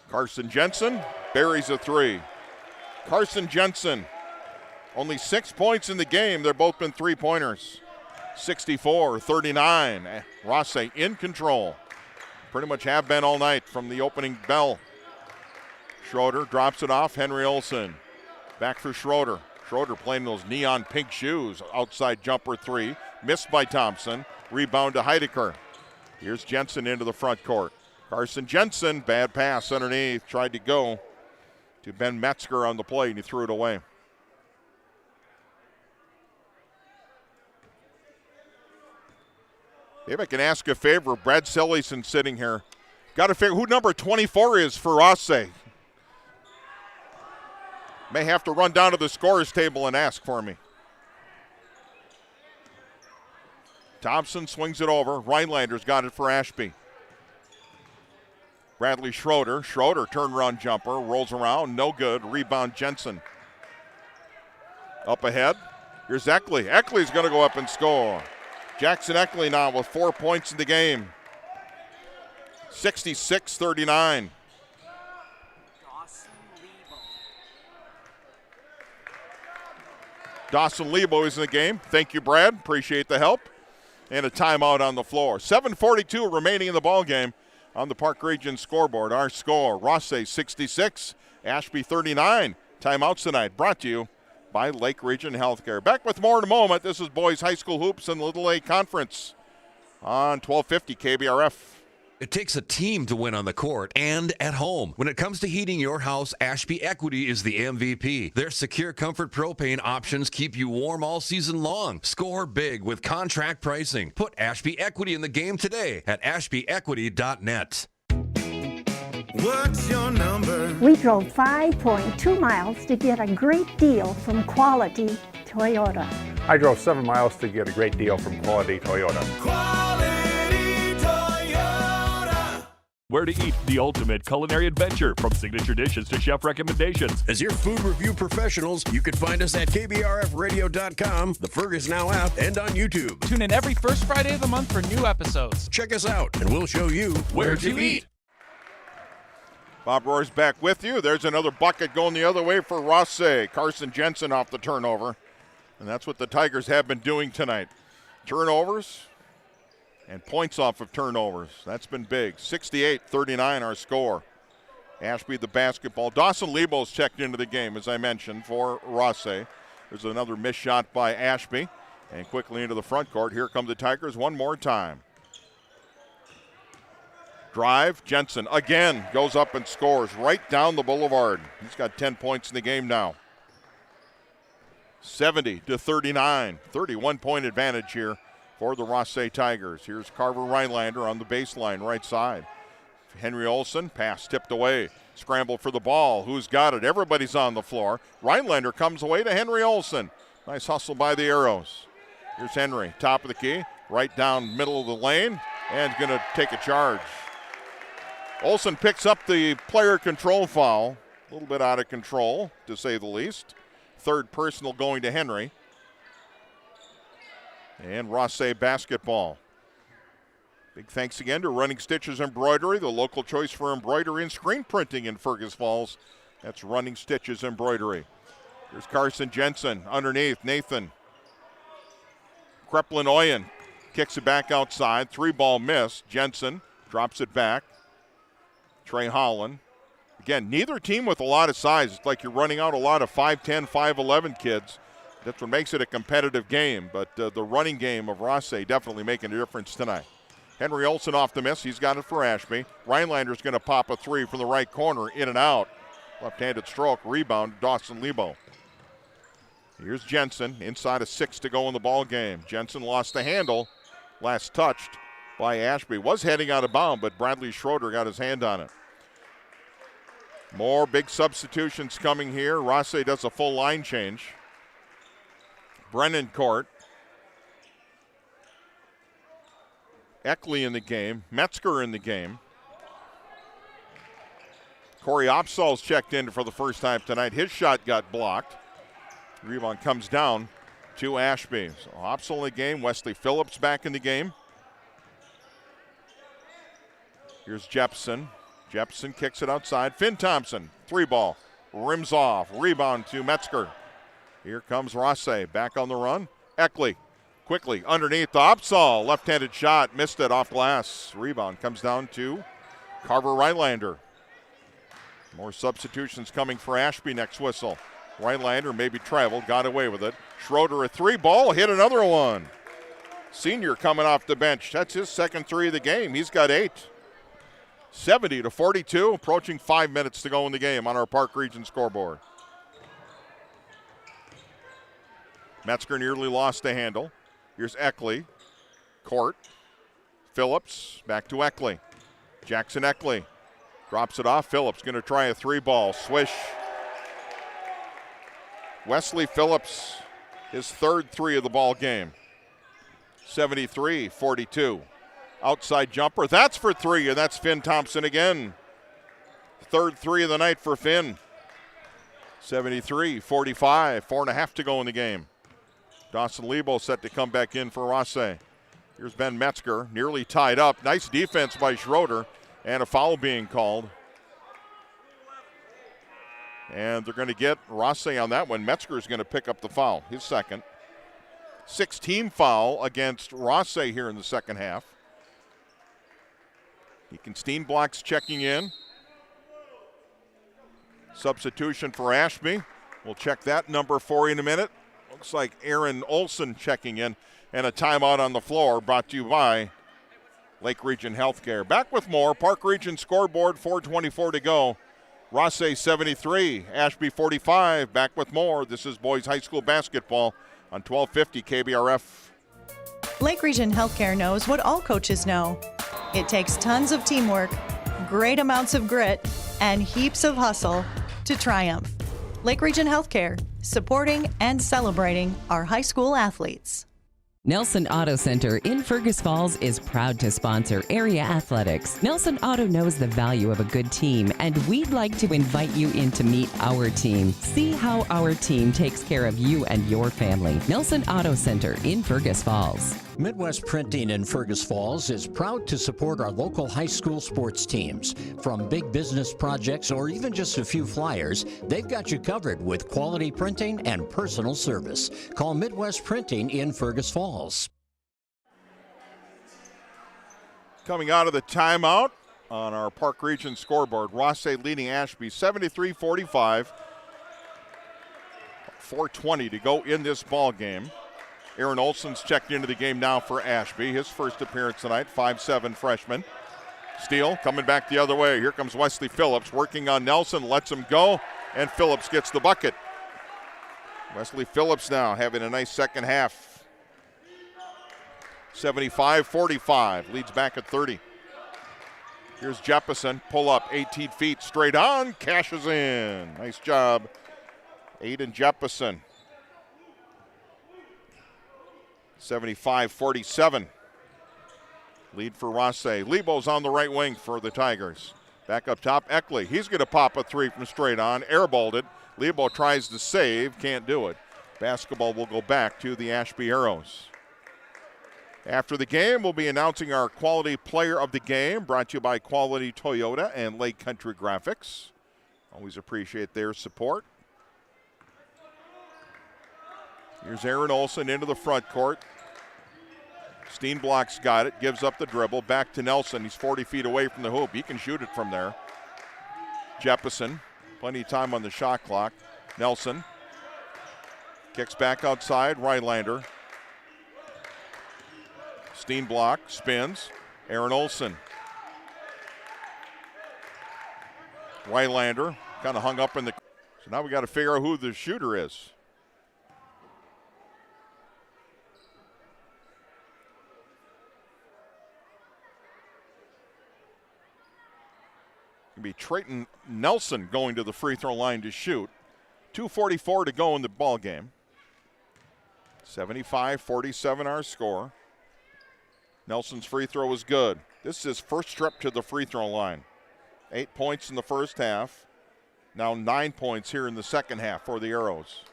Carson Jensen buries a three. Carson Jensen, only 6 points in the game. They've both been three-pointers. 64-39. Rothsay in control. Pretty much have been all night from the opening bell. Schroeder drops it off. Henry Olsen. Back for Schroeder. Schroeder playing those neon pink shoes. Outside jumper three. Missed by Thompson. Rebound to Heidecker. Here's Jensen into the front court. Carson Jensen, bad pass underneath. Tried to go to Ben Metzger on the play, and he threw it away. Maybe I can ask a favor. Brad Sellison sitting here. Got to figure who number 24 is for Rothsay. May have to run down to the scorer's table and ask for me. Thompson swings it over. Rhinelander's got it for Ashby. Bradley Schroeder. Schroeder turnaround jumper. Rolls around. No good. Rebound Jensen. Up ahead. Here's Eckley. Eckley's going to go up and score. Jackson Eckley now with 4 points in the game. 66-39. Dawson Lebo is in the game. Thank you, Brad. Appreciate the help. And a timeout on the floor. 7:42 remaining in the ball game on the Park Region scoreboard. Our score, Rothsay 66, Ashby 39. Timeouts tonight brought to you by Lake Region Healthcare. Back with more in a moment. This is Boys High School Hoops and Little A Conference on 1250 KBRF. It takes a team to win on the court and at home. When it comes to heating your house, Ashby Equity is the MVP. Their secure comfort propane options keep you warm all season long. Score big with contract pricing. Put Ashby Equity in the game today at ashbyequity.net. What's your number? We drove 5.2 miles to get a great deal from Quality Toyota. I drove 7 miles to get a great deal from Quality Toyota. Quality Where to eat, the ultimate culinary adventure, from signature dishes to chef recommendations. As your food review professionals, you can find us at KBRFradio.com, the Fergus Now app, and on YouTube. Tune in every first Friday of the month for new episodes. Check us out, and we'll show you where to eat. Bob Rohr's back with you. There's another bucket going the other way for Rothsay. Carson Jensen off the turnover. And that's what the Tigers have been doing tonight. Turnovers and points off of turnovers. That's been big. 68-39 our score. Ashby the basketball. Dawson Lebo's checked into the game, as I mentioned, for Rothsay. There's another missed shot by Ashby. And quickly into the front court. Here come the Tigers one more time. Drive. Jensen again goes up and scores right down the boulevard. He's got 10 points in the game now. 70-39. 31-point advantage here for the Rothsay Tigers. Here's Carver Rhinelander on the baseline, right side. Henry Olsen, pass tipped away. Scramble for the ball. Who's got it? Everybody's on the floor. Rhinelander comes away to Henry Olsen. Nice hustle by the Arrows. Here's Henry, top of the key, right down middle of the lane, and going to take a charge. Olsen picks up the player control foul. A little bit out of control, to say the least. Third personal going to Henry. And Rothsay basketball. Big thanks again to Running Stitches Embroidery, the local choice for embroidery and screen printing in Fergus Falls. That's Running Stitches Embroidery. Here's Carson Jensen underneath. Nathan. Kreplin-Oyen kicks it back outside. 3-ball miss. Jensen drops it back. Trey Holland. Again, neither team with a lot of size. It's like you're running out a lot of 5'10", 5'11" kids. That's what makes it a competitive game. But the running game of Rothsay definitely making a difference tonight. Henry Olsen off the miss. He's got it for Ashby. Rhinelander's going to pop a three from the right corner, in and out. Left-handed stroke, rebound, Dawson Lebo. Here's Jensen, inside of 6 to go in the ball game. Jensen lost the handle, last touched by Ashby. Was heading out of bounds, but Bradley Schroeder got his hand on it. More big substitutions coming here. Rothsay does a full line change. Brennan court. Eckley in the game. Metzger in the game. Corey Opsahl's checked in for the first time tonight. His shot got blocked. Rebound comes down to Ashby. So Opsahl in the game. Wesley Phillips back in the game. Here's Jepson. Jepson kicks it outside. Finn Thompson, 3-ball. Rims off. Rebound to Metzger. Here comes Rothsay back on the run. Eckley quickly underneath the Opsahl. Left-handed shot. Missed it off glass. Rebound comes down to Carver Rhinelander. More substitutions coming for Ashby next whistle. Rhinelander maybe traveled, got away with it. Schroeder a 3-ball, hit another one. Senior coming off the bench. That's his second 3 of the game. He's got 8. 70-42, approaching 5 minutes to go in the game on our Park Region scoreboard. Metzger nearly lost the handle. Here's Eckley. Court. Phillips, back to Eckley. Jackson Eckley drops it off. Phillips going to try a 3-ball. Swish. Wesley Phillips, his third 3 of the ball game. 73-42. Outside jumper. That's for 3, and that's Finn Thompson again. Third 3 of the night for Finn. 73-45. 4.5 to go in the game. Dawson Lebo set to come back in for Rothsay. Here's Ben Metzger, nearly tied up. Nice defense by Schroeder, and a foul being called. And they're going to get Rothsay on that one. Metzger's going to pick up the foul, his second. 6-team foul against Rothsay here in the second half. Deacon Steenblock's checking in. Substitution for Ashby. We'll check that number for you in a minute. Looks like Aaron Olsen checking in. And a timeout on the floor brought to you by Lake Region Healthcare. Back with more. Park Region scoreboard, 4:24 to go. Rothsay 73, Ashby 45. Back with more. This is boys high school basketball on 1250 KBRF. Lake Region Healthcare knows what all coaches know. It takes tons of teamwork, great amounts of grit, and heaps of hustle to triumph. Lake Region Healthcare, supporting and celebrating our high school athletes. Nelson Auto Center in Fergus Falls is proud to sponsor area athletics. Nelson Auto knows the value of a good team, and we'd like to invite you in to meet our team. See how our team takes care of you and your family. Nelson Auto Center in Fergus Falls. Midwest Printing in Fergus Falls is proud to support our local high school sports teams. From big business projects or even just a few flyers, they've got you covered with quality printing and personal service. Call Midwest Printing in Fergus Falls. Coming out of the timeout on our Park Region scoreboard, Rothsay leading Ashby 73-45. 4:20 to go in this ball game. Aaron Olson's checked into the game now for Ashby. His first appearance tonight, 5'7" freshman. Steele coming back the other way. Here comes Wesley Phillips working on Nelson, lets him go, and Phillips gets the bucket. Wesley Phillips now having a nice second half. 75-45, leads back at 30. Here's Jeppesen, pull up, 18 feet, straight on, cashes in. Nice job, Aiden Jeppesen. 75-47. Lead for Rothsay. Lebo's on the right wing for the Tigers. Back up top, Eckley. He's going to pop a three from straight on. Airballed it. Lebo tries to save. Can't do it. Basketball will go back to the Ashby Arrows. After the game, we'll be announcing our Quality Player of the Game, brought to you by Quality Toyota and Lake Country Graphics. Always appreciate their support. Here's Aaron Olson into the front court. Steenblock's got it, gives up the dribble, back to Nelson. He's 40 feet away from the hoop. He can shoot it from there. Jeppesen, plenty of time on the shot clock. Nelson kicks back outside, Rylander. Steenblock spins, Aaron Olson. Rylander kind of hung up in the, so now we got to figure out who the shooter is. Be Trayton Nelson going to the free throw line to shoot. 2:44 to go in the ball game. 75-47 our score. Nelson's free throw is good. This is his first trip to the free throw line. 8 points in the first half. Now 9 points here in the second half for the Arrows.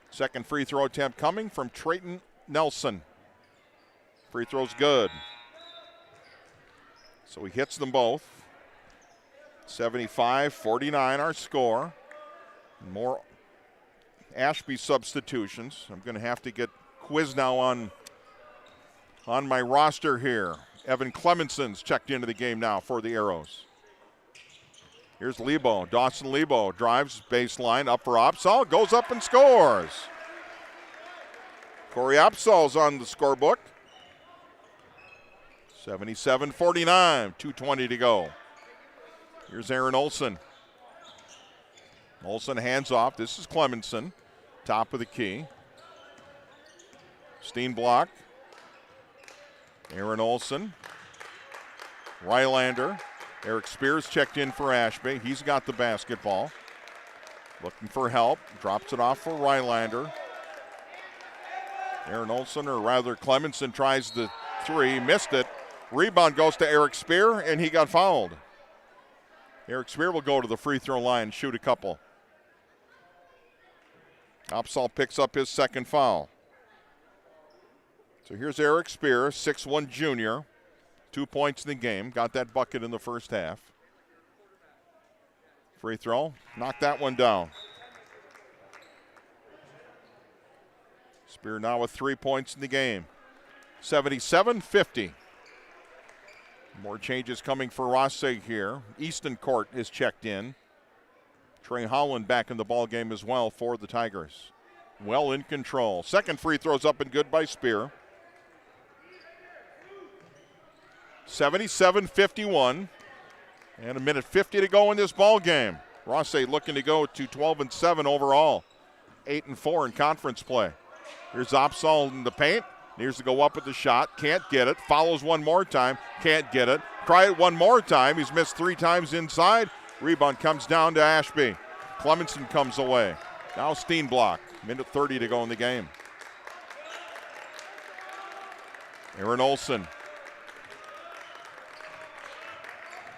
Second free throw attempt coming from Trayton Nelson. Free throw's good. So he hits them both. 75-49 our score. More Ashby substitutions. I'm going to have to get quiz now on my roster here. Evan Clemenson's checked into the game now for the Arrows. Here's Lebo. Dawson Lebo drives baseline up for Opsahl. Goes up and scores. Corey Opsahl's on the scorebook. 77-49, 2:20 to go. Here's Aaron Olson. Olson hands off. This is Clemenson, top of the key. Steenblock. Aaron Olson. Rylander. Eric Spears checked in for Ashby. He's got the basketball. Looking for help. Drops it off for Rylander. Aaron Olson, or rather Clemenson, tries the three. Missed it. Rebound goes to Eric Spear, and he got fouled. Eric Spear will go to the free throw line and shoot a couple. Opsahl picks up his second foul. So here's Eric Spear, 6'1" junior. 2 points in the game. Got that bucket in the first half. Free throw. Knocked that one down. Spear now with 3 points in the game. 77-50. More changes coming for Rothsay here. Easton Court is checked in. Trey Holland back in the ball game as well for the Tigers. Well in control. Second free throw's up and good by Spear. 77-51. And 1:50 to go in this ball game. Rothsay looking to go to 12-7 overall. 8-4 in conference play. Here's Opsahl in the paint. Needs to go up with the shot. Can't get it. Follows one more time. Can't get it. Try it one more time. He's missed 3 times inside. Rebound comes down to Ashby. Clemenson comes away. Now Steenblock. 1:30 to go in the game. Aaron Olson.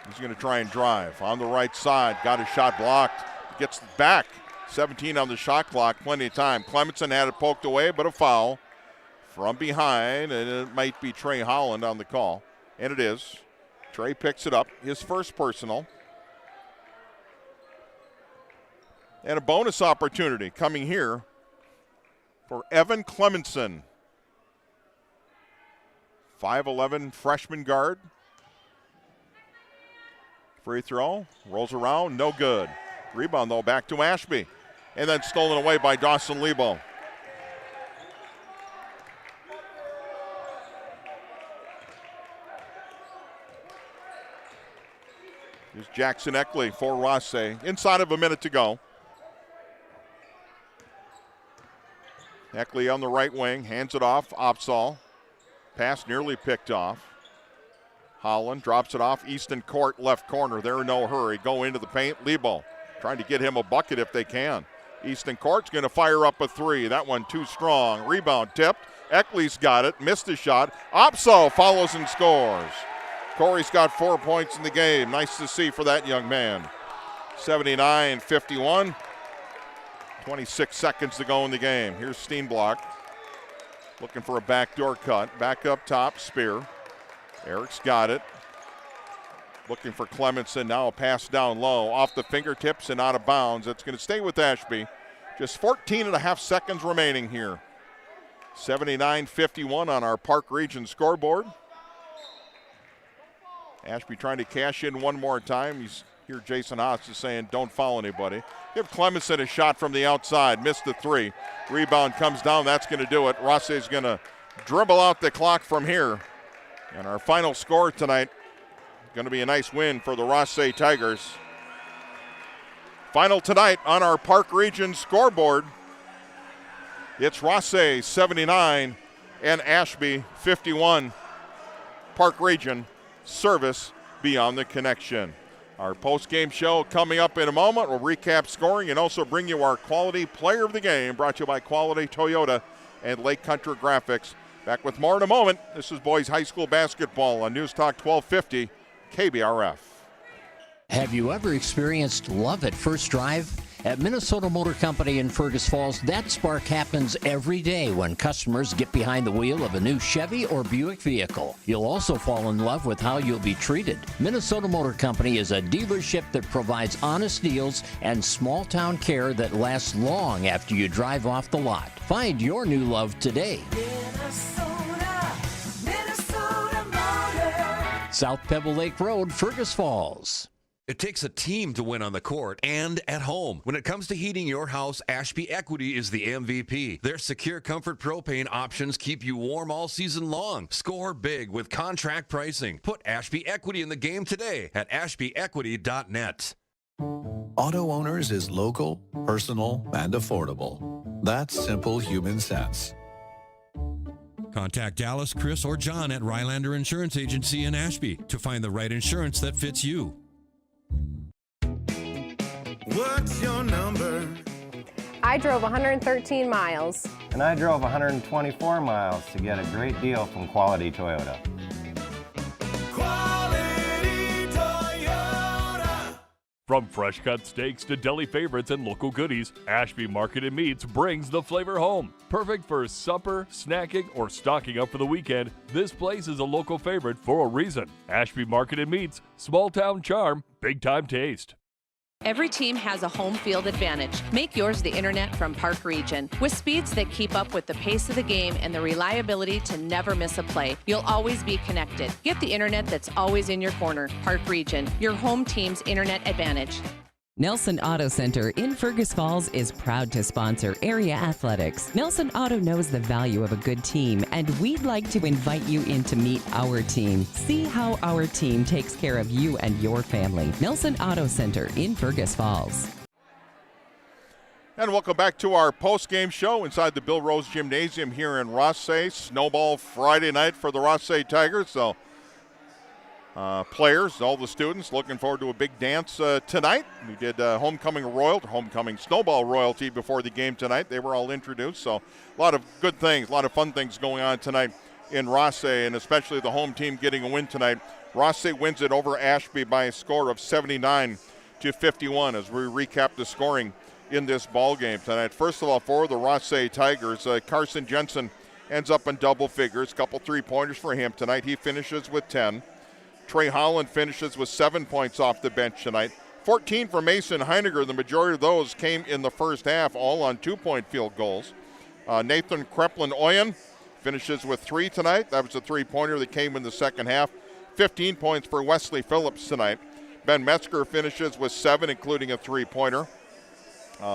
He's going to try and drive on the right side. Got his shot blocked. Gets back. 17 on the shot clock. Plenty of time. Clemenson had it poked away, but a foul from behind, and it might be Trey Holland on the call. And it is. Trey picks it up. His first personal. And a bonus opportunity coming here for Evan Clemenson. 5'11" freshman guard. Free throw, rolls around, no good. Rebound, though, back to Ashby. And then stolen away by Dawson Lebo. Here's Jackson Eckley for Rothsay. Inside of a minute to go. Eckley on the right wing, hands it off, Opsahl. Pass nearly picked off. Holland drops it off, Easton Court left corner. They're in no hurry. Go into the paint. Lebo trying to get him a bucket if they can. Easton Court's going to fire up a three. That one too strong. Rebound tipped. Eckley's got it. Missed a shot. Opsahl follows and scores. Corey's got 4 points in the game. Nice to see for that young man. 79-51. 26 seconds to go in the game. Here's Steenblock looking for a backdoor cut. Back up top, Spear. Eric's got it. Looking for Clemenson. Now a pass down low. Off the fingertips and out of bounds. It's going to stay with Ashby. Just 14 and a half seconds remaining here. 79-51 on our Park Region scoreboard. Ashby trying to cash in one more time. He's here. Jason Haas is saying don't foul anybody. Give Clemenson a shot from the outside. Missed the three. Rebound comes down. That's going to do it. Rothsay's going to dribble out the clock from here. And our final score tonight, going to be a nice win for the Rothsay Tigers. Final tonight on our Park Region scoreboard, it's Rothsay 79 and Ashby 51. Park Region, service beyond the connection. Our post-game show coming up in a moment. We'll recap scoring and also bring you our Quality Player of the Game, brought to you by Quality Toyota and Lake Country Graphics. Back with more in a moment. This is boys high school basketball on News Talk 1250 KBRF. Have you ever experienced love at first drive? At Minnesota Motor Company in Fergus Falls, that spark happens every day when customers get behind the wheel of a new Chevy or Buick vehicle. You'll also fall in love with how you'll be treated. Minnesota Motor Company is a dealership that provides honest deals and small-town care that lasts long after you drive off the lot. Find your new love today. Minnesota Motor. South Pebble Lake Road, Fergus Falls. It takes a team to win on the court and at home. When it comes to heating your house, Ashby Equity is the MVP. Their secure comfort propane options keep you warm all season long. Score big with contract pricing. Put Ashby Equity in the game today at ashbyequity.net. Auto Owners is local, personal, and affordable. That's simple human sense. Contact Dallas, Chris, or John at Rylander Insurance Agency in Ashby to find the right insurance that fits you. What's your number? I drove 113 miles. And I drove 124 miles to get a great deal from Quality Toyota. Quality Toyota. From fresh cut steaks to deli favorites and local goodies, Ashby Market and Meats brings the flavor home. Perfect for supper, snacking, or stocking up for the weekend, this place is a local favorite for a reason. Ashby Market and Meats, small town charm, big time taste. Every team has a home field advantage. Make yours the internet from Park Region. With speeds that keep up with the pace of the game and the reliability to never miss a play, you'll always be connected. Get the internet that's always in your corner. Park Region, your home team's internet advantage. Nelson Auto Center in Fergus Falls is proud to sponsor area athletics. Nelson Auto knows the value of a good team, and we'd like to invite you in to meet our team. See how our team takes care of you and your family. Nelson Auto Center in Fergus Falls. And welcome back to our post-game show inside the Bill Rose Gymnasium here in Rothsay. Snowball Friday night for the Rothsay Tigers. So players, all the students, looking forward to a big dance tonight. We did homecoming snowball royalty before the game tonight. They were all introduced, so a lot of good things, a lot of fun things going on tonight in Rothsay, and especially the home team getting a win tonight. Rothsay wins it over Ashby by a score of 79-51 as we recap the scoring in this ball game tonight. First of all, for the Rothsay Tigers, Carson Jensen ends up in double figures. Couple three-pointers for him tonight. He finishes with 10. Trey Holland finishes with 7 points off the bench tonight. 14 for Mason Heiniger. The majority of those came in the first half, all on 2-point field goals. Nathan Kreplin-Oyen finishes with 3 tonight. That was a three-pointer that came in the second half. 15 points for Wesley Phillips tonight. Ben Metzger finishes with 7, including a three-pointer.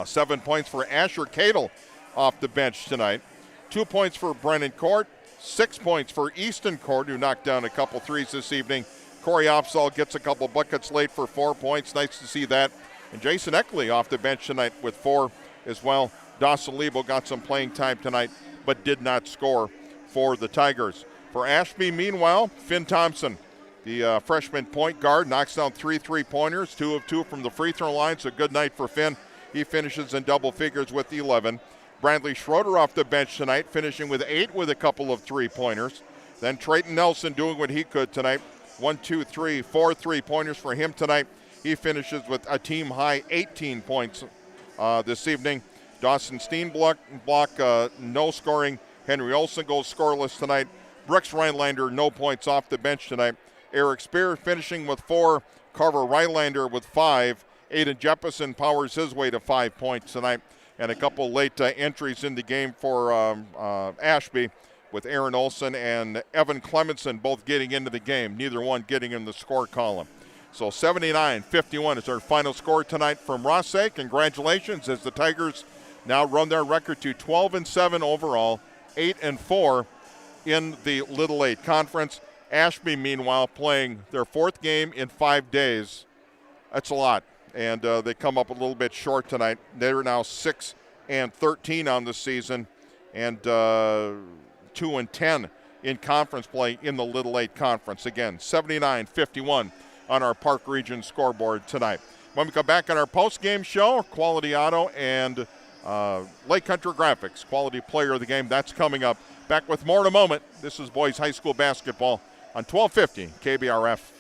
7 points for Asher Cadle off the bench tonight. 2 points for Brennan Court. 6 points for Easton Court, who knocked down a couple threes this evening. Corey Opsahl gets a couple buckets late for 4 points. Nice to see that. And Jason Eckley off the bench tonight with 4 as well. Dawson Lebo got some playing time tonight, but did not score for the Tigers. For Ashby, meanwhile, Finn Thompson, the freshman point guard, knocks down 3 3-pointers, 2 of 2 from the free throw line, so good night for Finn. He finishes in double figures with 11. Bradley Schroeder off the bench tonight, finishing with 8 with a couple of three-pointers. Then Trayton Nelson doing what he could tonight. 4 3-pointers for him tonight. He finishes with a team-high 18 points this evening. Dawson Steenblock, no scoring. Henry Olsen goes scoreless tonight. Brooks Rhinelander, no points off the bench tonight. Eric Spear finishing with 4. Carver Rhinelander with 5. Aiden Jefferson powers his way to 5 points tonight. And a couple late entries in the game for Ashby, with Aaron Olsen and Evan Clemenson both getting into the game, neither one getting in the score column. So 79-51 is our final score tonight from Rothsay. Congratulations, as the Tigers now run their record to 12-7 overall, 8-4 in the Little 8 Conference. Ashby, meanwhile, playing their 4th game in 5 days. That's a lot. And they come up a little bit short tonight. They're now 6-13 on the season, and 2-10 in conference play in the Little 8 Conference. Again, 79-51 on our Park Region scoreboard tonight. When we come back on our post-game show, Quality Auto and Lake Country Graphics, Quality Player of the Game, that's coming up. Back with more in a moment. This is boys high school basketball on 1250 KBRF.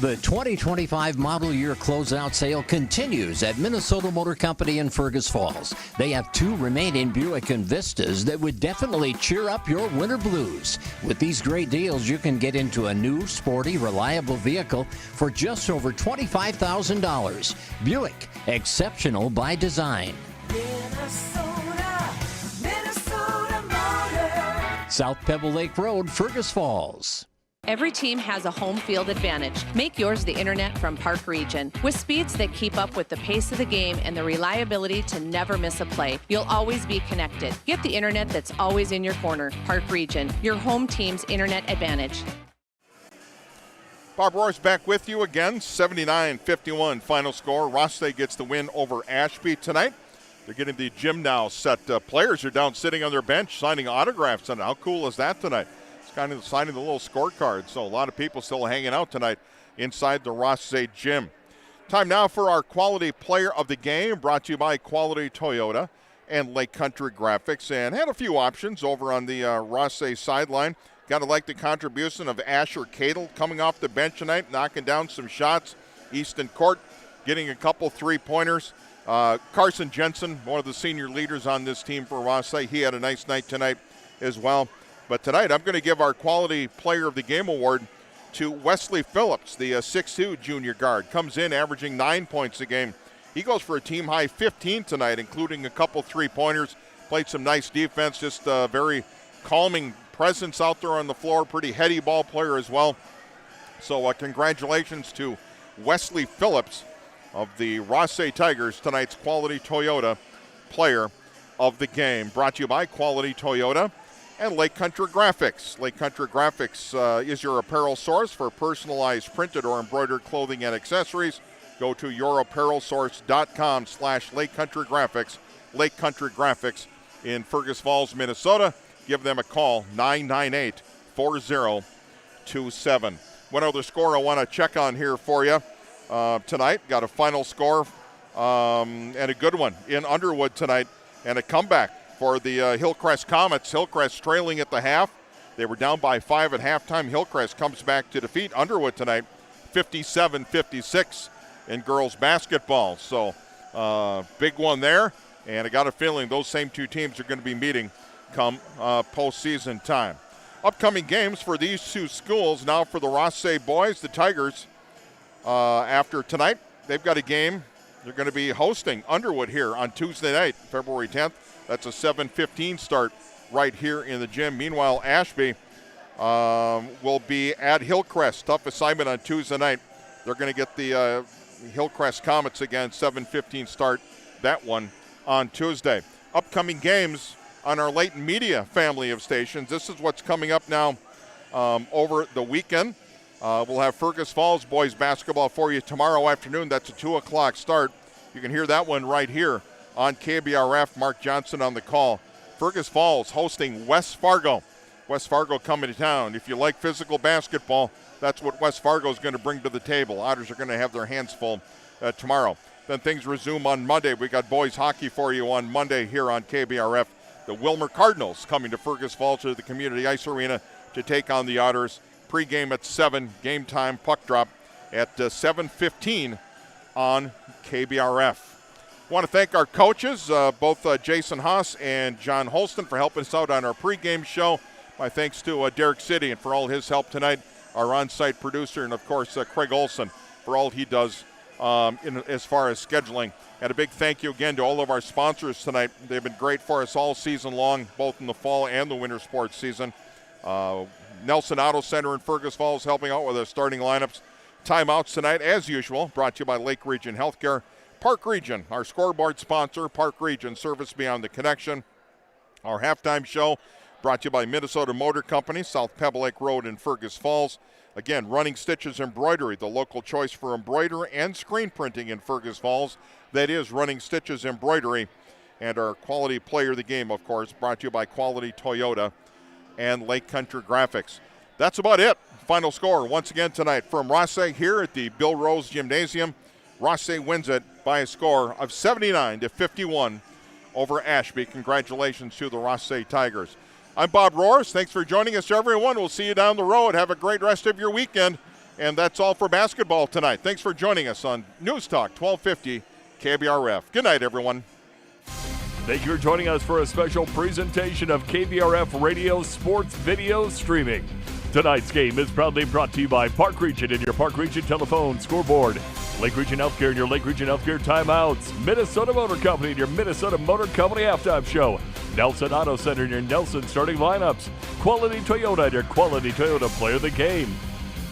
The 2025 model year closeout sale continues at Minnesota Motor Company in Fergus Falls. They have 2 remaining Buick Envistas that would definitely cheer up your winter blues. With these great deals, you can get into a new, sporty, reliable vehicle for just over $25,000. Buick, exceptional by design. Minnesota Motor. South Pebble Lake Road, Fergus Falls. Every team has a home field advantage. Make yours the internet from Park Region. With speeds that keep up with the pace of the game and the reliability to never miss a play, you'll always be connected. Get the internet that's always in your corner. Park Region, your home team's internet advantage. Bob Rohr's back with you again. 79-51 final score. Rothsay gets the win over Ashby tonight. They're getting the gym now set. Players are down sitting on their bench signing autographs. And how cool is that tonight? Kind of signing the little scorecard. So a lot of people still hanging out tonight inside the Rothsay gym. Time now for our Quality Player of the Game, brought to you by Quality Toyota and Lake Country Graphics. And had a few options over on the Rothsay sideline. Got to like the contribution of Asher Cadle coming off the bench tonight, knocking down some shots. Easton Court getting a couple three-pointers. Carson Jensen, one of the senior leaders on this team for Rothsay, he had a nice night tonight as well. But tonight, I'm going to give our Quality Player of the Game award to Wesley Phillips, the 6'2 junior guard. Comes in averaging 9 points a game. He goes for a team-high 15 tonight, including a couple three-pointers. Played some nice defense, just a very calming presence out there on the floor. Pretty heady ball player as well. So congratulations to Wesley Phillips of the Rothsay Tigers, tonight's Quality Toyota Player of the Game. Brought to you by Quality Toyota and Lake Country Graphics. Lake Country Graphics is your apparel source for personalized printed or embroidered clothing and accessories. Go to yourapparelsource.com/Lake Country Graphics. Lake Country Graphics in Fergus Falls, Minnesota. Give them a call, 998-4027. One other score I want to check on here for you tonight. Got a final score and a good one in Underwood tonight, and a comeback for the Hillcrest Comets. Hillcrest trailing at the half. They were down by 5 at halftime. Hillcrest comes back to defeat Underwood tonight, 57-56 in girls basketball. So big one there, and I got a feeling those same two teams are going to be meeting come postseason time. Upcoming games for these two schools. Now for the Rothsay boys, the Tigers, after tonight, they've got a game. They're going to be hosting Underwood here on Tuesday night, February 10th. That's a 7:15 start right here in the gym. Meanwhile, Ashby will be at Hillcrest. Tough assignment on Tuesday night. They're going to get the Hillcrest Comets again, 7:15 start, that one on Tuesday. Upcoming games on our Leighton Media family of stations. This is what's coming up now over the weekend. We'll have Fergus Falls boys basketball for you tomorrow afternoon. That's a 2 o'clock start. You can hear that one right here on KBRF. Mark Johnson on the call. Fergus Falls hosting West Fargo. West Fargo coming to town. If you like physical basketball, that's what West Fargo is going to bring to the table. Otters are going to have their hands full tomorrow. Then things resume on Monday. We got boys hockey for you on Monday here on KBRF. The Wilmer Cardinals coming to Fergus Falls to the Community Ice Arena to take on the Otters. Pre-game at 7, game time, puck drop at 7:15 on KBRF. I want to thank our coaches, both Jason Haas and John Holston, for helping us out on our pre-game show. My thanks to Derek City and for all his help tonight, our on-site producer, and of course Craig Olson for all he does as far as scheduling. And a big thank you again to all of our sponsors tonight. They've been great for us all season long, both in the fall and the winter sports season. Nelson Auto Center in Fergus Falls helping out with our starting lineups. Timeouts tonight, as usual, brought to you by Lake Region Healthcare. Park Region, our scoreboard sponsor. Park Region, service beyond the connection. Our halftime show brought to you by Minnesota Motor Company, South Pebble Lake Road in Fergus Falls. Again, Running Stitches Embroidery, the local choice for embroidery and screen printing in Fergus Falls. That is Running Stitches Embroidery. And our quality player of the game, of course, brought to you by Quality Toyota and Lake Country Graphics. That's about it. Final score once again tonight from Rothsay here at the Bill Rose Gymnasium. Rothsay wins it by a score of 79-51 over Ashby. Congratulations to the Rothsay Tigers. I'm Bob Roars. Thanks for joining us, everyone. We'll see you down the road. Have a great rest of your weekend. And that's all for basketball tonight. Thanks for joining us on News Talk 1250 KBRF. Good night, everyone. Thank you for joining us for a special presentation of KBRF Radio Sports Video Streaming. Tonight's game is proudly brought to you by Park Region and your Park Region telephone scoreboard, Lake Region Healthcare and your Lake Region Healthcare timeouts, Minnesota Motor Company and your Minnesota Motor Company halftime show, Nelson Auto Center and your Nelson starting lineups, Quality Toyota and your Quality Toyota player of the game,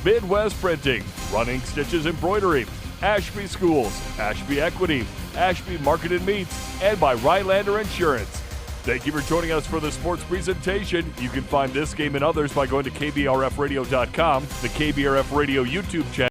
Midwest Printing, Running Stitches Embroidery, Ashby Schools, Ashby Equity, Ashby Market and Meats, and by Rylander Insurance. Thank you for joining us for the sports presentation. You can find this game and others by going to KBRFradio.com, the KBRF Radio YouTube channel.